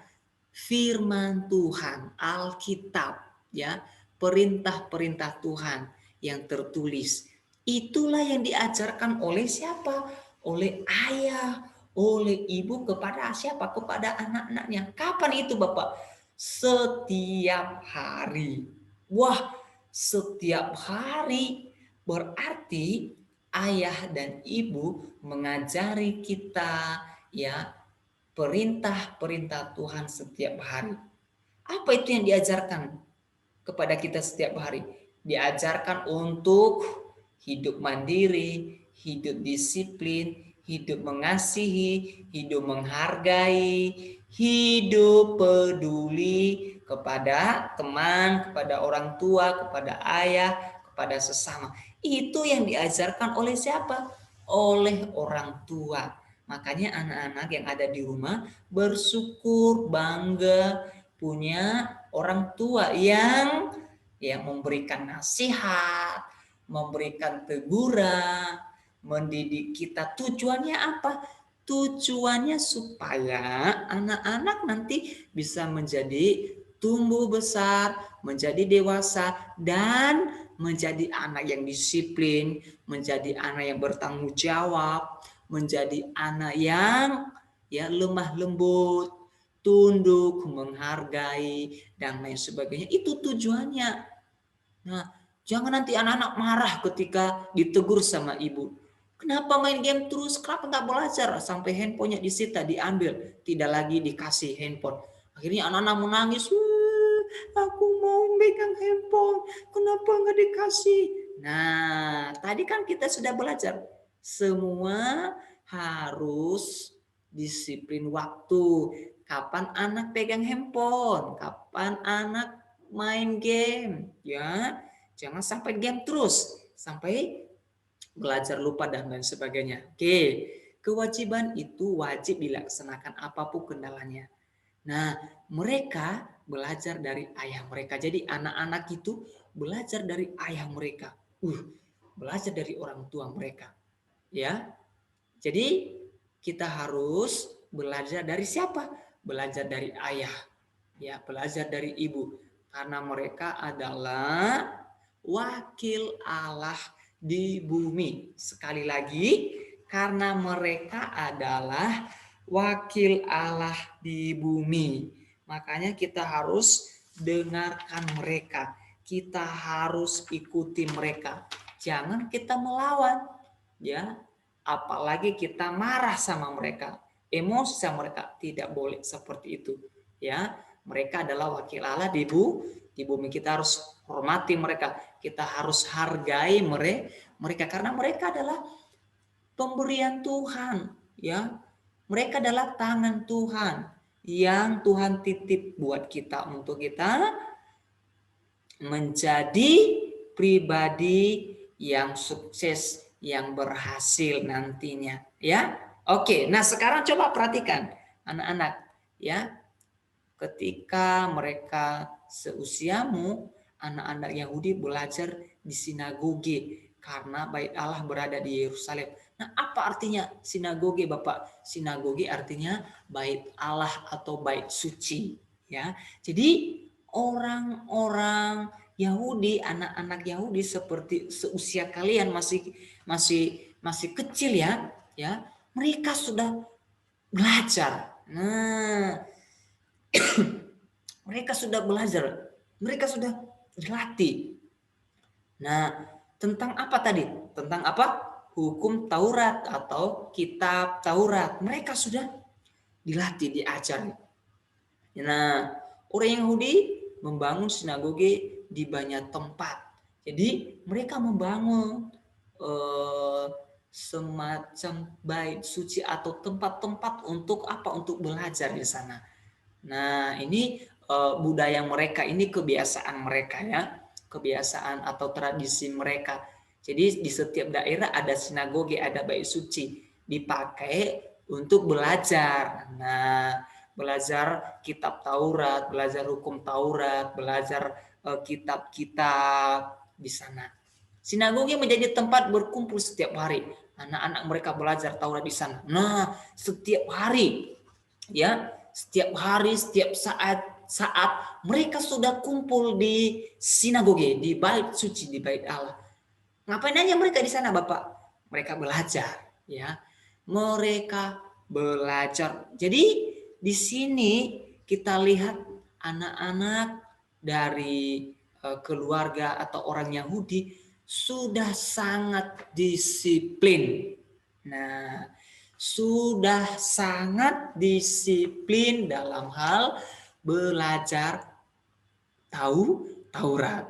firman Tuhan, Alkitab, ya, perintah-perintah Tuhan yang tertulis. Itulah yang diajarkan oleh siapa? Oleh ayah, oleh ibu kepada siapa? Kepada anak-anaknya. Kapan itu, Bapak? Setiap hari. Wah, setiap hari berarti ayah dan ibu mengajari kita, ya, perintah-perintah Tuhan setiap hari. Apa itu yang diajarkan kepada kita setiap hari? Diajarkan untuk hidup mandiri, hidup disiplin, hidup mengasihi, hidup menghargai, hidup peduli kepada teman, kepada orang tua, kepada ayah, kepada sesama. Itu yang diajarkan oleh siapa? Oleh orang tua. Makanya anak-anak yang ada di rumah bersyukur, bangga punya orang tua yang memberikan nasihat, memberikan teguran, mendidik kita. Tujuannya apa? Tujuannya supaya anak-anak nanti bisa menjadi tumbuh besar, menjadi dewasa, dan menjadi anak yang disiplin, menjadi anak yang bertanggung jawab, menjadi anak yang lemah lembut, tunduk, menghargai, dan lain sebagainya. Itu tujuannya. Nah, jangan nanti anak-anak marah ketika ditegur sama ibu. Kenapa main game terus? Kenapa nggak belajar? Sampai handphonenya disita, diambil, tidak lagi dikasih handphone. Akhirnya anak-anak menangis. Aku mau megang handphone, kenapa nggak dikasih? Nah, tadi kan kita sudah belajar. Semua harus disiplin waktu. Kapan anak pegang handphone? Kapan anak main game? Ya, jangan sampai game terus, sampai belajar lupa dan lain sebagainya. Oke, kewajiban itu wajib dilaksanakan apapun kendalanya. Nah, mereka belajar dari ayah mereka. Jadi anak-anak itu belajar dari ayah mereka. Belajar dari orang tua mereka. Ya. Jadi kita harus belajar dari siapa? Belajar dari ayah. Ya, belajar dari ibu. Karena mereka adalah wakil Allah di bumi. Sekali lagi, karena mereka adalah wakil Allah di bumi. Makanya kita harus dengarkan mereka. kita harus ikuti mereka. Jangan kita melawan, ya. Apalagi kita marah sama mereka, emosi sama mereka, tidak boleh seperti itu, ya. Mereka adalah wakil Allah di bumi. Kita harus hormati mereka, kita harus hargai mereka karena mereka adalah pemberian Tuhan, ya. Mereka adalah tangan Tuhan yang Tuhan titip buat kita untuk kita menjadi pribadi yang sukses, yang berhasil nantinya, ya. Oke, nah sekarang coba perhatikan anak-anak, ya. Ketika mereka seusiamu, anak-anak Yahudi belajar di sinagoge karena bait Allah berada di Yerusalem. Nah, apa artinya sinagoge, Bapak? Sinagoge artinya bait Allah atau bait suci, ya. Jadi orang-orang Yahudi, anak-anak Yahudi seperti seusia kalian masih kecil, ya, mereka sudah belajar. Nah, mereka sudah belajar, mereka sudah dilatih. Nah, tentang apa tadi? Tentang apa? Hukum Taurat atau kitab Taurat. Mereka sudah dilatih, diajar. Nah, orang Yahudi membangun sinagoge di banyak tempat. Jadi mereka membangun semacam bait suci atau tempat-tempat untuk apa? Untuk belajar di sana. Nah, ini budaya mereka, ini kebiasaan mereka, ya. Kebiasaan atau tradisi mereka. Jadi di setiap daerah ada sinagoge, ada bait suci dipakai untuk belajar. Nah, belajar kitab Taurat, belajar hukum Taurat, belajar kitab-kitab di sana. Sinagoge menjadi tempat berkumpul setiap hari. Anak-anak mereka belajar Taurat di sana. Nah, setiap hari, ya, setiap hari, setiap saat mereka sudah kumpul di sinagoge, di bait suci, di bait Allah. Ngapain aja mereka di sana, Bapak? Mereka belajar, ya. Mereka belajar. Jadi di sini kita lihat anak-anak dari keluarga atau orang Yahudi sudah sangat disiplin. Nah, sudah sangat disiplin dalam hal belajar Taurat.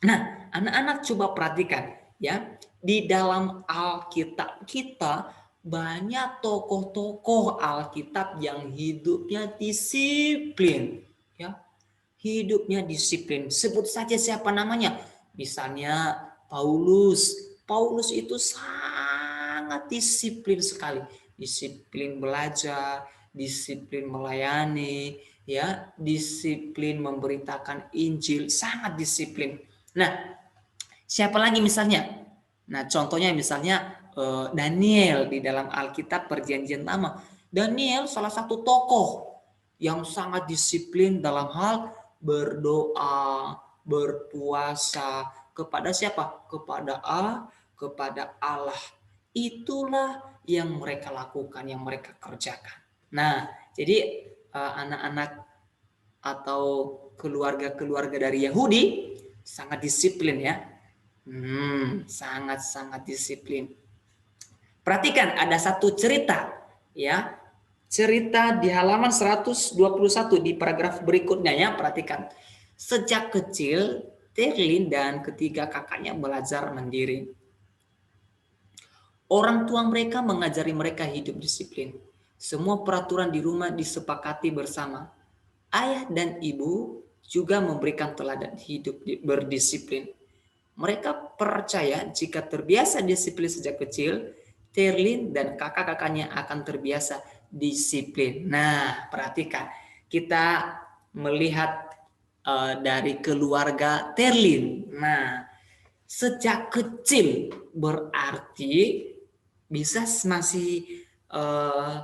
Nah, anak-anak coba perhatikan, ya. Di dalam Alkitab kita banyak tokoh-tokoh Alkitab yang hidupnya disiplin, ya. Hidupnya disiplin. Sebut saja siapa namanya. Misalnya Paulus. Paulus itu sangat disiplin sekali. Disiplin belajar, disiplin melayani, ya, disiplin memberitakan Injil, sangat disiplin. Nah, siapa lagi misalnya? Nah, contohnya misalnya Daniel di dalam Alkitab Perjanjian Lama. Daniel salah satu tokoh yang sangat disiplin dalam hal berdoa, berpuasa kepada siapa? Kepada Allah. Itulah yang mereka lakukan, yang mereka kerjakan. Nah, jadi anak-anak atau keluarga-keluarga dari Yahudi sangat disiplin, ya. Sangat-sangat disiplin. Perhatikan ada satu cerita, ya. Cerita di halaman 121 di paragraf berikutnya, ya. Perhatikan. Sejak kecil Terlin dan ketiga kakaknya belajar mandiri. Orang tua mereka mengajari mereka hidup disiplin. Semua peraturan di rumah disepakati bersama. Ayah dan ibu juga memberikan teladan hidup berdisiplin. Mereka percaya jika terbiasa disiplin sejak kecil, Terlin dan kakak-kakaknya akan terbiasa disiplin. Nah, perhatikan. Kita melihat dari keluarga Terlin. Nah, sejak kecil berarti bisa masih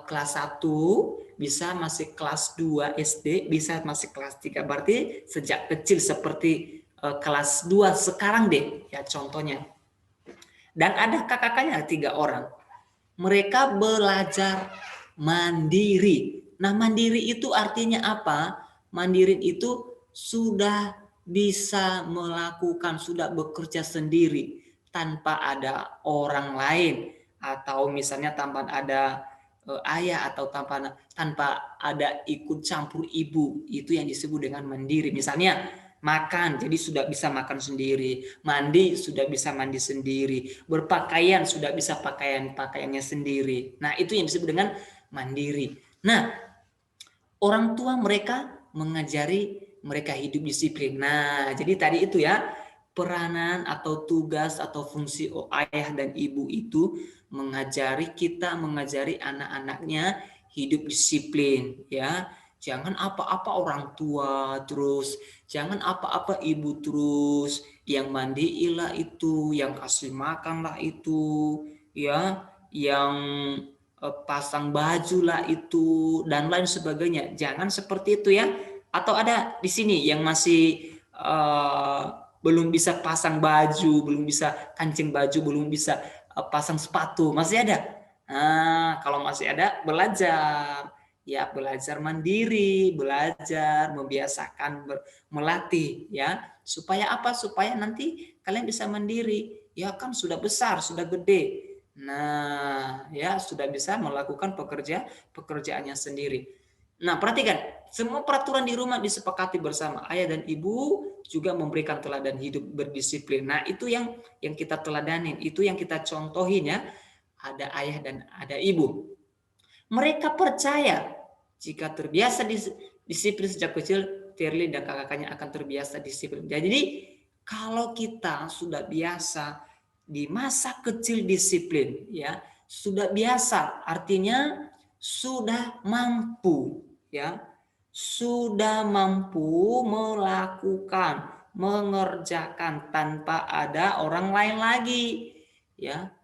kelas 1, bisa masih kelas 2 SD, bisa masih kelas 3. Berarti sejak kecil seperti kelas 2 sekarang deh, ya contohnya. Dan ada kakak-kakaknya 3 orang. Mereka belajar mandiri. Nah, mandiri itu artinya apa? Mandiri itu sudah bisa melakukan, sudah bekerja sendiri tanpa ada orang lain, atau misalnya tanpa ada ayah, atau tanpa ada ikut campur ibu, itu yang disebut dengan mandiri. Misalnya makan, jadi sudah bisa makan sendiri, mandi sudah bisa mandi sendiri, berpakaian sudah bisa pakaiannya sendiri. Nah, itu yang disebut dengan mandiri. Nah, orang tua mereka mengajari mereka hidup disiplin. Nah, jadi tadi itu ya, peranan atau tugas atau fungsi ayah dan ibu itu mengajari anak-anaknya hidup disiplin, ya. Jangan apa-apa orang tua terus, jangan apa-apa ibu terus, yang mandiilah itu, yang kasih makanlah itu, ya, yang pasang baju lah itu, dan lain sebagainya. Jangan seperti itu ya. Atau ada di sini yang masih belum bisa pasang baju, belum bisa kancing baju, belum bisa pasang sepatu, masih ada? Nah, kalau masih ada, belajar. Ya, belajar mandiri, belajar, membiasakan melatih ya. Supaya apa? Supaya nanti kalian bisa mandiri. Ya kan sudah besar, sudah gede. Nah, ya sudah bisa melakukan pekerjaannya sendiri. Nah, perhatikan, semua peraturan di rumah disepakati bersama. Ayah dan ibu juga memberikan teladan hidup berdisiplin. Nah, itu yang kita teladanin, itu yang kita contohin ya. Ada ayah dan ada ibu. Mereka percaya jika terbiasa disiplin sejak kecil, Tirli dan kakak-kakaknya akan terbiasa disiplin. Jadi, kalau kita sudah biasa di masa kecil disiplin, ya, sudah biasa, artinya sudah mampu, ya, sudah mampu melakukan, mengerjakan tanpa ada orang lain lagi, ya.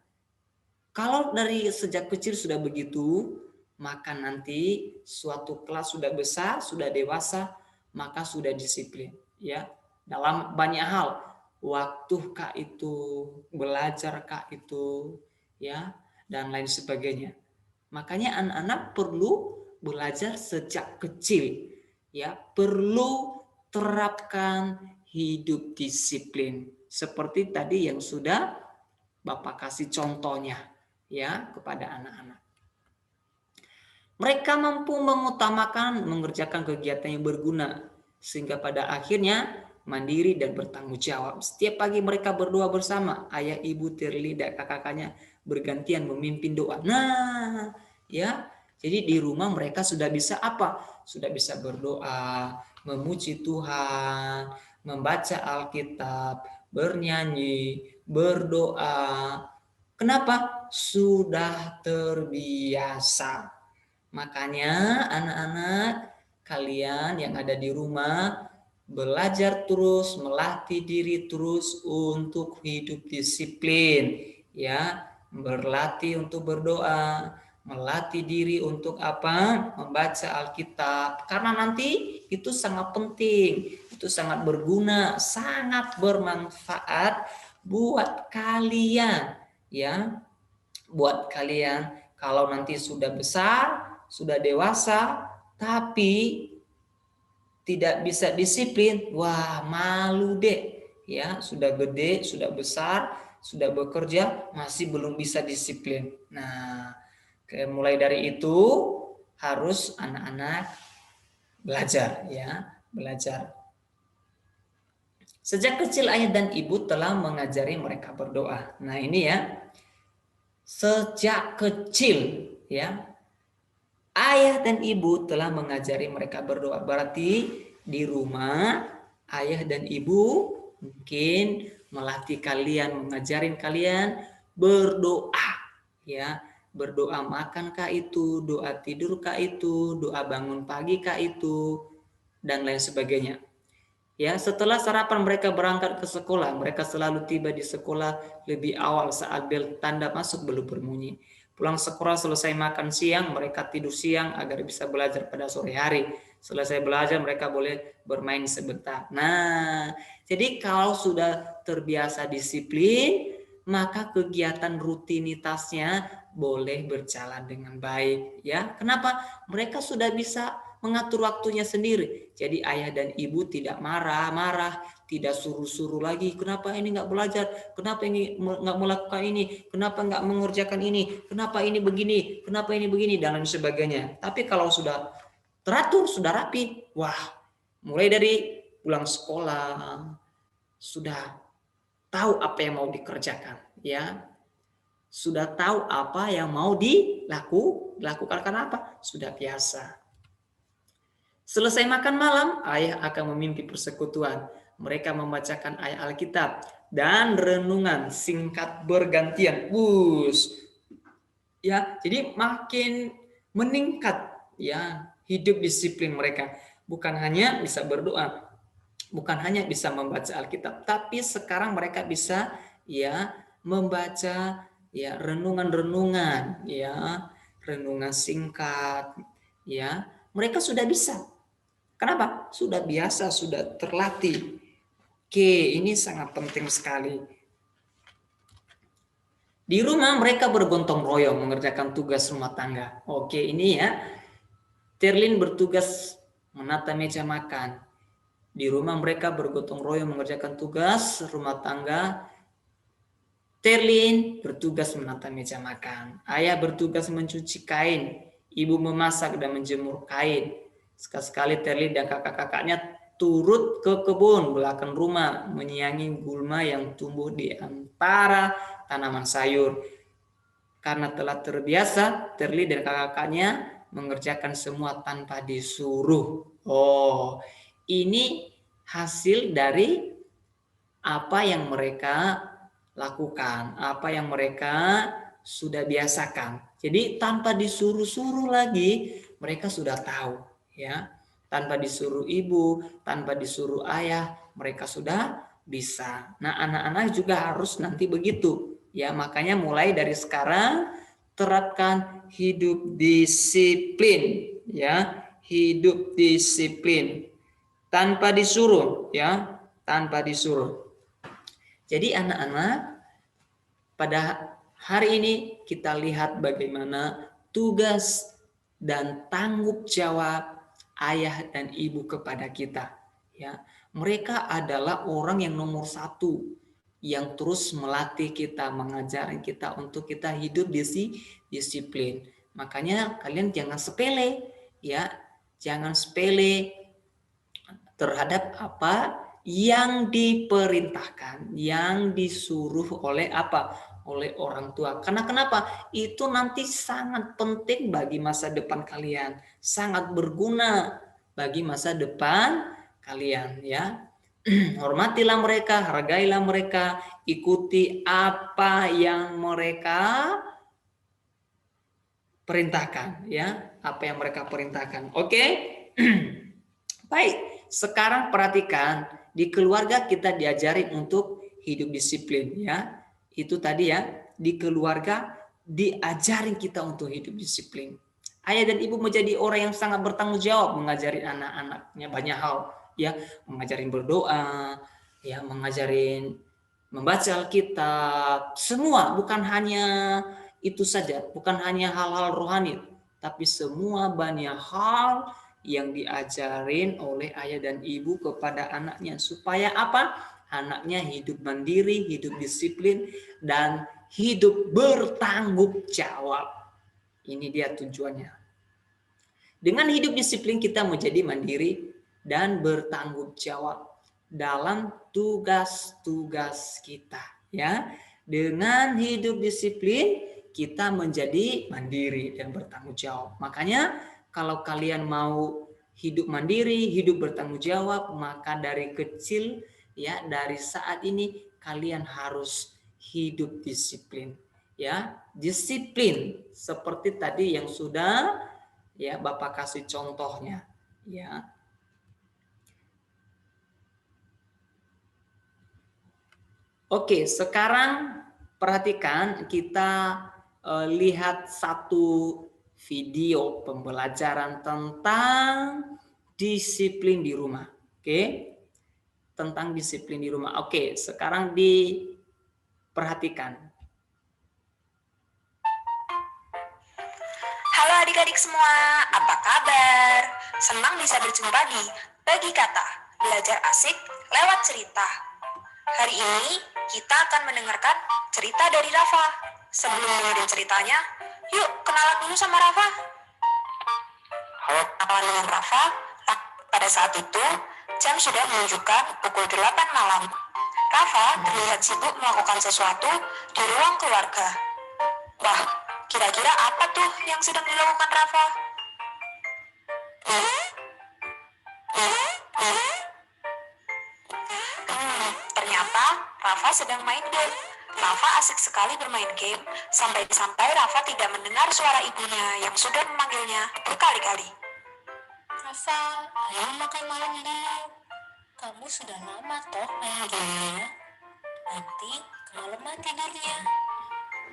Kalau dari sejak kecil sudah begitu, maka nanti suatu kelas sudah besar, sudah dewasa, maka sudah disiplin, ya. Dalam banyak hal, waktu kah itu, belajar kah itu, ya, dan lain sebagainya. Makanya anak-anak perlu belajar sejak kecil, ya, perlu terapkan hidup disiplin seperti tadi yang sudah Bapak kasih contohnya ya kepada anak-anak. Mereka mampu mengutamakan mengerjakan kegiatan yang berguna sehingga pada akhirnya mandiri dan bertanggung jawab. Setiap pagi mereka berdoa bersama, ayah, ibu, Tirli, dan kakak-kakaknya bergantian memimpin doa. Nah, ya, jadi di rumah mereka sudah bisa apa? Sudah bisa berdoa, memuji Tuhan, membaca Alkitab, bernyanyi, berdoa. Kenapa? Sudah terbiasa. Makanya anak-anak kalian yang ada di rumah belajar terus, melatih diri terus untuk hidup disiplin, ya, berlatih untuk berdoa, melatih diri untuk apa? Membaca Alkitab. Karena nanti itu sangat penting, itu sangat berguna, sangat bermanfaat buat kalian, ya. Buat kalian kalau nanti sudah besar, sudah dewasa, tapi tidak bisa disiplin, wah malu deh, ya, sudah gede, sudah besar, sudah bekerja, masih belum bisa disiplin. Nah, mulai dari itu harus anak-anak belajar, ya, belajar. Sejak kecil ayah dan ibu telah mengajari mereka berdoa. Nah, ini ya, sejak kecil, ya, ayah dan ibu telah mengajari mereka berdoa. Berarti di rumah ayah dan ibu mungkin melatih kalian, mengajarin kalian berdoa, ya, berdoa makankah itu, doa tidurkah itu, doa bangun pagi kah itu, dan lain sebagainya. Ya, setelah sarapan mereka berangkat ke sekolah. Mereka selalu tiba di sekolah lebih awal saat bel tanda masuk belum berbunyi. Pulang sekolah selesai makan siang, mereka tidur siang agar bisa belajar pada sore hari. Selesai belajar, mereka boleh bermain sebentar. Nah, jadi kalau sudah terbiasa disiplin, maka kegiatan rutinitasnya boleh berjalan dengan baik, ya. Kenapa? Mereka sudah bisa mengatur waktunya sendiri. Jadi ayah dan ibu tidak marah-marah, tidak suruh-suruh lagi. Kenapa ini nggak belajar? Kenapa ini nggak melakukan ini? Kenapa nggak mengerjakan ini? Kenapa ini begini? Kenapa ini begini? Dan lain sebagainya. Tapi kalau sudah teratur, sudah rapi, wah, mulai dari pulang sekolah sudah tahu apa yang mau dikerjakan, ya. Sudah tahu apa yang mau dilakukan. Karena apa? Sudah biasa. Selesai makan malam, ayah akan memimpi persekutuan. Mereka membacakan ayat Alkitab dan renungan singkat bergantian. Ya, jadi makin meningkat ya hidup disiplin mereka. Bukan hanya bisa berdoa, bukan hanya bisa membaca Alkitab, tapi sekarang mereka bisa ya membaca ya renungan-renungan, ya renungan singkat, ya mereka sudah bisa. Kenapa? Sudah biasa, sudah terlatih. Oke, ini sangat penting sekali. Di rumah mereka bergotong royong mengerjakan tugas rumah tangga. Oke, ini ya. Terlin bertugas menata meja makan. Di rumah mereka bergotong royong mengerjakan tugas rumah tangga. Terlin bertugas menata meja makan. Ayah bertugas mencuci kain. Ibu memasak dan menjemur kain. Sekali-sekali Terlin dan kakak-kakaknya turut ke kebun belakang rumah menyiangi gulma yang tumbuh di antara tanaman sayur. Karena telah terbiasa, Terlin dan kakak-kakaknya mengerjakan semua tanpa disuruh. Oh, ini hasil dari apa yang mereka lakukan, apa yang mereka sudah biasakan. Jadi tanpa disuruh-suruh lagi, mereka sudah tahu, ya. Tanpa disuruh ibu, tanpa disuruh ayah, mereka sudah bisa. Nah, anak-anak juga harus nanti begitu, ya. Makanya mulai dari sekarang terapkan hidup disiplin, ya. Hidup disiplin tanpa disuruh, ya. Tanpa disuruh. Jadi anak-anak, pada hari ini kita lihat bagaimana tugas dan tanggung jawab ayah dan ibu kepada kita. Ya, mereka adalah orang yang nomor satu yang terus melatih kita, mengajari kita untuk kita hidup disiplin. Makanya kalian jangan sepele, ya, jangan sepele terhadap apa yang diperintahkan, yang disuruh oleh apa? Oleh orang tua. Karena kenapa? Itu nanti sangat penting bagi masa depan kalian, sangat berguna bagi masa depan kalian, ya. Hormatilah mereka, hargailah mereka, ikuti apa yang mereka perintahkan, ya. Apa yang mereka perintahkan. Oke? Baik, sekarang perhatikan di keluarga kita diajarin untuk hidup disiplin, ya. Itu tadi ya, di keluarga diajarin kita untuk hidup disiplin. Ayah dan ibu menjadi orang yang sangat bertanggung jawab mengajarin anak-anaknya banyak hal, ya, mengajarin berdoa, ya, mengajarin membaca Alkitab, semua, bukan hanya itu saja, bukan hanya hal-hal rohani, tapi semua banyak hal yang diajarin oleh ayah dan ibu kepada anaknya supaya apa? Anaknya hidup mandiri, hidup disiplin, dan hidup bertanggung jawab. Ini dia tujuannya. Dengan hidup disiplin kita menjadi mandiri dan bertanggung jawab dalam tugas-tugas kita, ya. Dengan hidup disiplin kita menjadi mandiri dan bertanggung jawab. Makanya kalau kalian mau hidup mandiri, hidup bertanggung jawab, maka dari kecil, ya, dari saat ini kalian harus hidup disiplin, ya. Disiplin seperti tadi yang sudah ya Bapak kasih contohnya, ya. Oke, sekarang perhatikan kita lihat satu video pembelajaran tentang disiplin di rumah. Oke, tentang disiplin di rumah. Oke, sekarang diperhatikan. adik-adik semua, apa kabar? Senang bisa berjumpa di Bagi Kata, belajar asik lewat cerita. Hari ini kita akan mendengarkan cerita dari Rafa. Sebelum dengerin ceritanya, yuk kenalan dulu sama Rafa. Kenalan dengan Rafa, pada saat itu jam sudah menunjukkan pukul 8 malam. Rafa terlihat sibuk melakukan sesuatu di ruang keluarga. Wah, kira-kira apa tuh yang sedang dilakukan Rafa? Ternyata Rafa sedang main game. Rafa asik sekali bermain game, sampai Rafa tidak mendengar suara ibunya yang sudah memanggilnya berkali-kali. Rafa, ayo makan malam dulu. Kamu sudah lama toh main gamenya. Nanti kemalaman tidurnya.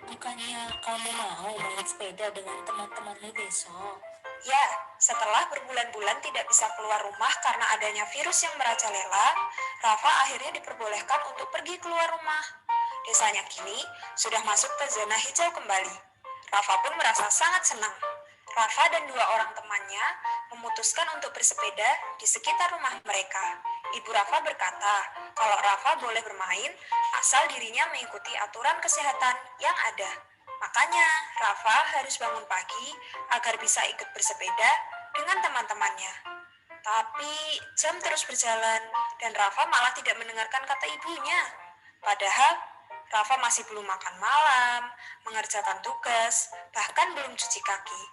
Bukannya kamu mau main sepeda dengan teman-temanmu besok? Ya, setelah berbulan-bulan tidak bisa keluar rumah karena adanya virus yang merajalela, Rafa akhirnya diperbolehkan untuk pergi keluar rumah. Desanya kini sudah masuk ke zona hijau kembali. Rafa pun merasa sangat senang. Rafa dan 2 orang temannya memutuskan untuk bersepeda di sekitar rumah mereka. Ibu Rafa berkata kalau Rafa boleh bermain asal dirinya mengikuti aturan kesehatan yang ada. Makanya Rafa harus bangun pagi agar bisa ikut bersepeda dengan teman-temannya. Tapi jam terus berjalan dan Rafa malah tidak mendengarkan kata ibunya. Padahal Rafa masih belum makan malam, mengerjakan tugas, bahkan belum cuci kaki.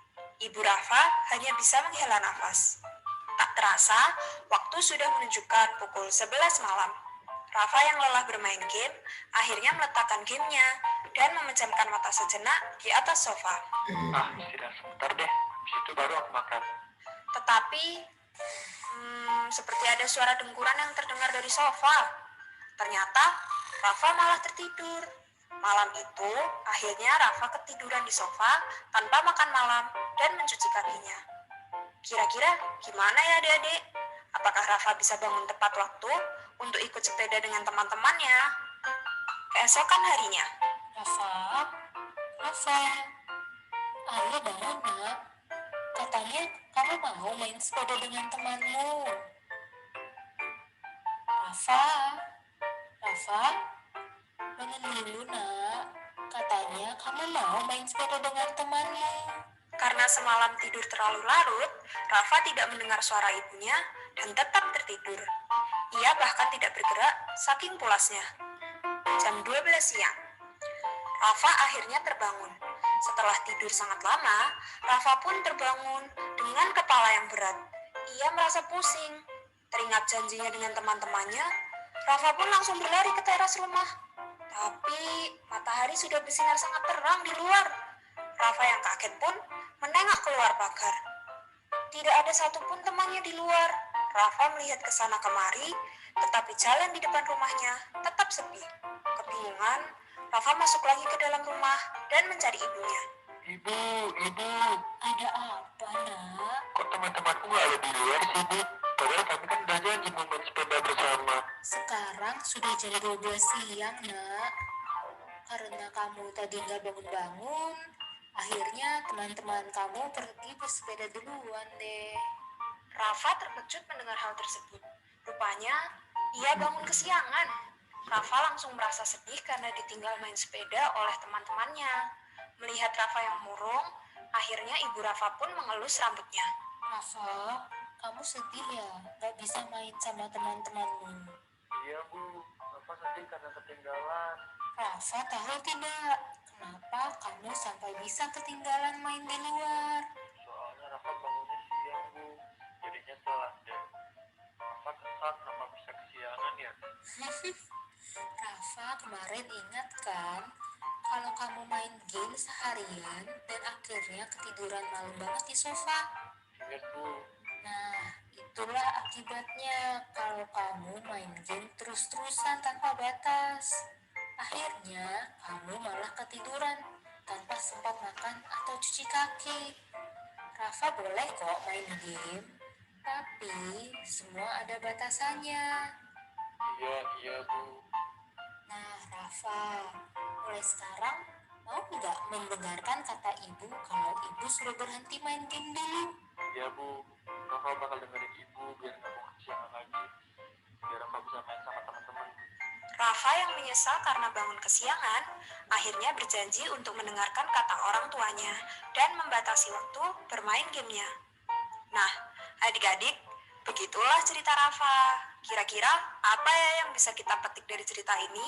Ibu Rafa hanya bisa menghela nafas. Tak terasa, waktu sudah menunjukkan pukul 11 malam. Rafa yang lelah bermain game, akhirnya meletakkan gamenya dan memejamkan mata sejenak di atas sofa. Istirahat sebentar deh, habis itu baru aku makan. Tetapi, seperti ada suara dengkuran yang terdengar dari sofa. Ternyata, Rafa malah tertidur. Malam itu, akhirnya Rafa ketiduran di sofa tanpa makan malam dan mencuci kakinya. Kira-kira gimana ya adik-adik? Apakah Rafa bisa bangun tepat waktu untuk ikut sepeda dengan teman-temannya? Keesokan harinya, Rafa, ayo bangun nak. Katanya kamu mau main sepeda dengan temanmu. Rafa, bangun dulu nak. Katanya kamu mau main sepeda dengan temanmu. karena semalam tidur terlalu larut, Rafa tidak mendengar suara ibunya dan tetap tertidur. Ia bahkan tidak bergerak saking pulasnya. Jam 12 siang, Rafa akhirnya terbangun. Setelah tidur sangat lama, Rafa pun terbangun dengan kepala yang berat. Ia merasa pusing. Teringat janjinya dengan teman-temannya, Rafa pun langsung berlari ke teras rumah. Tapi matahari sudah bersinar sangat terang di luar. Rafa yang kaget pun menengok keluar pagar. Tidak ada satupun temannya di luar. Rafa melihat ke sana kemari, tetapi jalan di depan rumahnya tetap sepi. Kebingungan, Rafa masuk lagi ke dalam rumah dan mencari ibunya. Ibu, Ada apa nak? kok teman-temanku nggak ada di luar sih, Bu? Padahal kami kan udah janji mau main sepeda bersama. Sekarang sudah jam 12 siang nak. Karena kamu tadi nggak bangun-bangun, akhirnya teman-teman kamu pergi bersepeda duluan deh. Rafa terkejut mendengar hal tersebut. Rupanya, ia bangun kesiangan. Rafa langsung merasa sedih karena ditinggal main sepeda oleh teman-temannya. Melihat Rafa yang murung, akhirnya ibu Rafa pun mengelus rambutnya. Rafa, kamu sedih ya nggak bisa main sama teman-temanmu. Iya, Bu. Bapak sedih karena ketinggalan. Rafa tahu tidak kenapa kamu sampai bisa ketinggalan main di luar? Soalnya Rafa bangunnya siang, Bu. Jadinya telat deh. Rafa kesal kenapa bisa kesiangan ya? Rafa kemarin ingat kan kalau kamu main game seharian dan akhirnya ketiduran malam banget di sofa? Ingat, Bu. Nah, itulah akibatnya kalau kamu main game terus-terusan tanpa batas. Akhirnya, kamu malah ketiduran tanpa sempat makan atau cuci kaki. Rafa boleh kok main game, tapi semua ada batasannya. Iya, Bu. Nah, Rafa, mulai sekarang Mau nggak mendengarkan kata ibu kalau ibu suruh berhenti main game dulu? Ya Bu, Rafa bakal dengerin ibu biar nggak mau kesiangan lagi. Biar Rafa bisa main sama teman-teman. Rafa yang menyesal karena bangun kesiangan, akhirnya berjanji untuk mendengarkan kata orang tuanya dan membatasi waktu bermain gamenya. Nah, adik-adik, begitulah cerita Rafa. Kira-kira apa ya yang bisa kita petik dari cerita ini?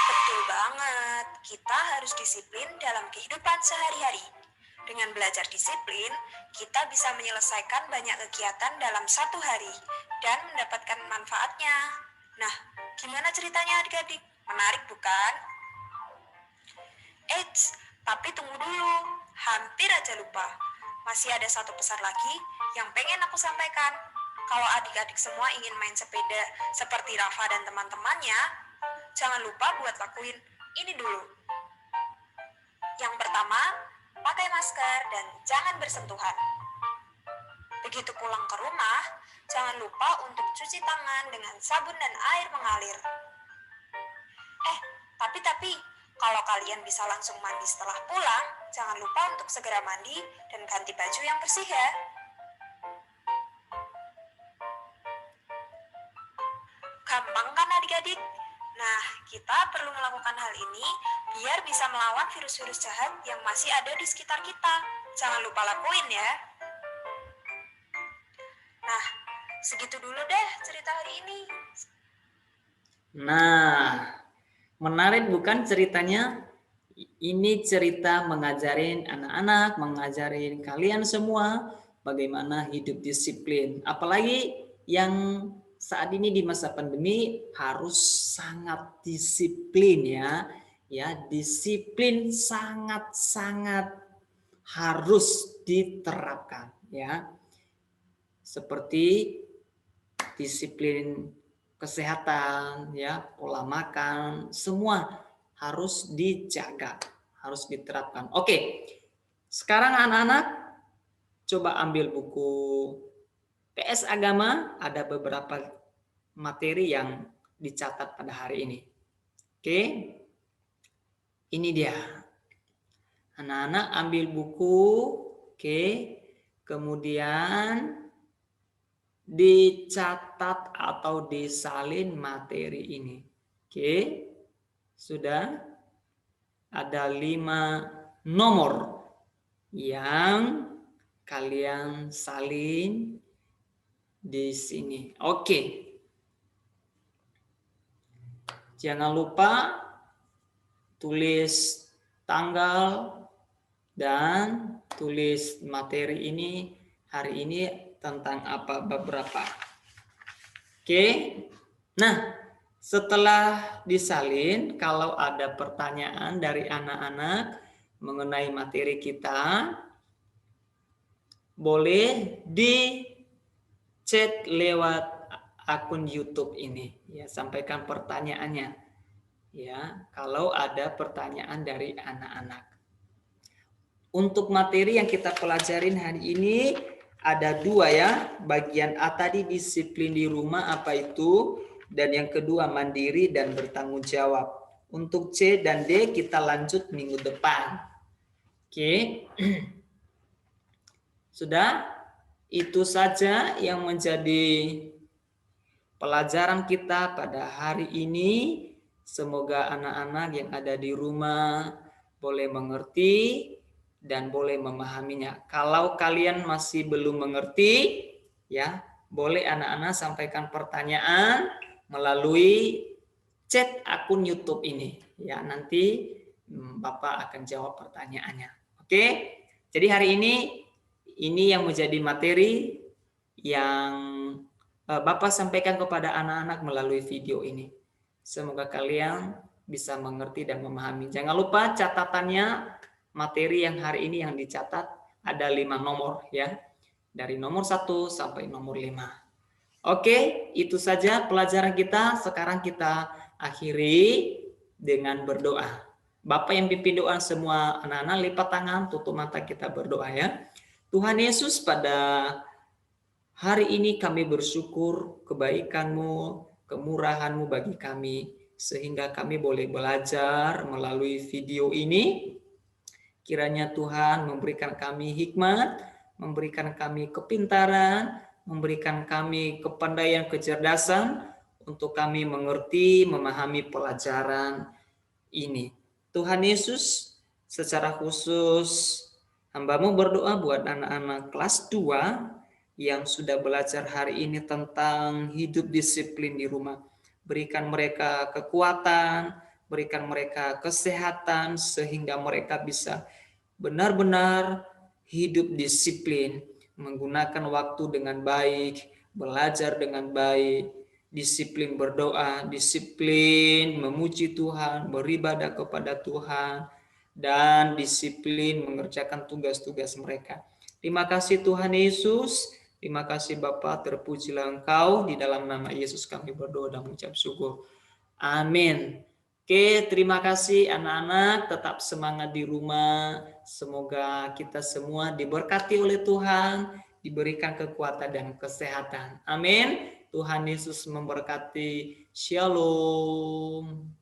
Betul banget, kita harus disiplin dalam kehidupan sehari-hari. Dengan belajar disiplin, kita bisa menyelesaikan banyak kegiatan dalam satu hari dan mendapatkan manfaatnya. Nah, gimana ceritanya adik-adik? Menarik bukan? Eits, tapi tunggu dulu. Hampir aja lupa. Masih ada satu pesan lagi yang pengen aku sampaikan. Kalau adik-adik semua ingin main sepeda seperti Rafa dan teman-temannya, jangan lupa buat lakuin ini dulu. Yang pertama, pakai masker dan jangan bersentuhan. Begitu pulang ke rumah, jangan lupa untuk cuci tangan dengan sabun dan air mengalir. Tapi, kalau kalian bisa langsung mandi setelah pulang, jangan lupa untuk segera mandi dan ganti baju yang bersih ya. Gampang kan adik-adik? Nah, kita perlu melakukan hal ini biar bisa melawan virus-virus jahat yang masih ada di sekitar kita. Jangan lupa lakuin ya. Nah, segitu dulu deh cerita hari ini. Nah, menarik bukan ceritanya? Ini cerita mengajarin anak-anak, mengajarin kalian semua bagaimana hidup disiplin. Apalagi yang saat ini di masa pandemi harus sangat disiplin ya. Ya, disiplin sangat-sangat harus diterapkan ya. Seperti disiplin kesehatan ya, pola makan, semua harus dijaga, harus diterapkan. Oke. Sekarang anak-anak coba ambil buku PS Agama, ada beberapa materi yang dicatat pada hari ini. Oke. Ini dia. Anak-anak ambil buku, oke. Kemudian dicatat atau disalin materi ini. Oke. Sudah ada 5 nomor yang kalian salin di sini. Oke. Jangan lupa tulis tanggal dan tulis materi ini hari ini tentang apa beberapa. Oke. Nah, setelah disalin, kalau ada pertanyaan dari anak-anak mengenai materi kita, boleh di chat lewat akun YouTube ini. Ya, sampaikan pertanyaannya. Ya, kalau ada pertanyaan dari anak-anak. Untuk materi yang kita pelajarin hari ini ada 2 ya. Bagian A tadi disiplin di rumah apa itu? Dan yang kedua mandiri dan bertanggung jawab. Untuk C dan D kita lanjut minggu depan. Oke. Sudah? Itu saja yang menjadi pelajaran kita pada hari ini. Semoga anak-anak yang ada di rumah boleh mengerti dan boleh memahaminya. Kalau kalian masih belum mengerti, ya, boleh anak-anak sampaikan pertanyaan melalui chat akun YouTube ini. Ya, nanti Bapak akan jawab pertanyaannya. Oke? Jadi hari ini yang menjadi materi yang Bapak sampaikan kepada anak-anak melalui video ini. Semoga kalian bisa mengerti dan memahami. Jangan lupa catatannya, materi yang hari ini yang dicatat ada 5 nomor ya. Dari nomor 1 sampai nomor 5. Oke, itu saja pelajaran kita. Sekarang kita akhiri dengan berdoa. Bapak yang pimpin doa semua anak-anak lipat tangan, tutup mata, kita berdoa ya. Tuhan Yesus, pada hari ini kami bersyukur kebaikan-Mu, kemurahan-Mu bagi kami. sehingga kami boleh belajar melalui video ini. Kiranya Tuhan memberikan kami hikmat, memberikan kami kepintaran, memberikan kami kepandaian, kecerdasan untuk kami mengerti, memahami pelajaran ini. Tuhan Yesus, secara khusus hamba-Mu berdoa buat anak-anak kelas 2 yang sudah belajar hari ini tentang hidup disiplin di rumah. Berikan mereka kekuatan, berikan mereka kesehatan, sehingga mereka bisa benar-benar hidup disiplin, menggunakan waktu dengan baik, belajar dengan baik, disiplin berdoa, disiplin memuji Tuhan, beribadah kepada Tuhan, dan disiplin mengerjakan tugas-tugas mereka. Terima kasih Tuhan Yesus. Terima kasih Bapa, terpujilah Engkau. Di dalam nama Yesus kami berdoa dan mengucap syukur. Amin. Oke, terima kasih anak-anak. Tetap semangat di rumah. Semoga kita semua diberkati oleh Tuhan, diberikan kekuatan dan kesehatan. Amin. Tuhan Yesus memberkati. Shalom.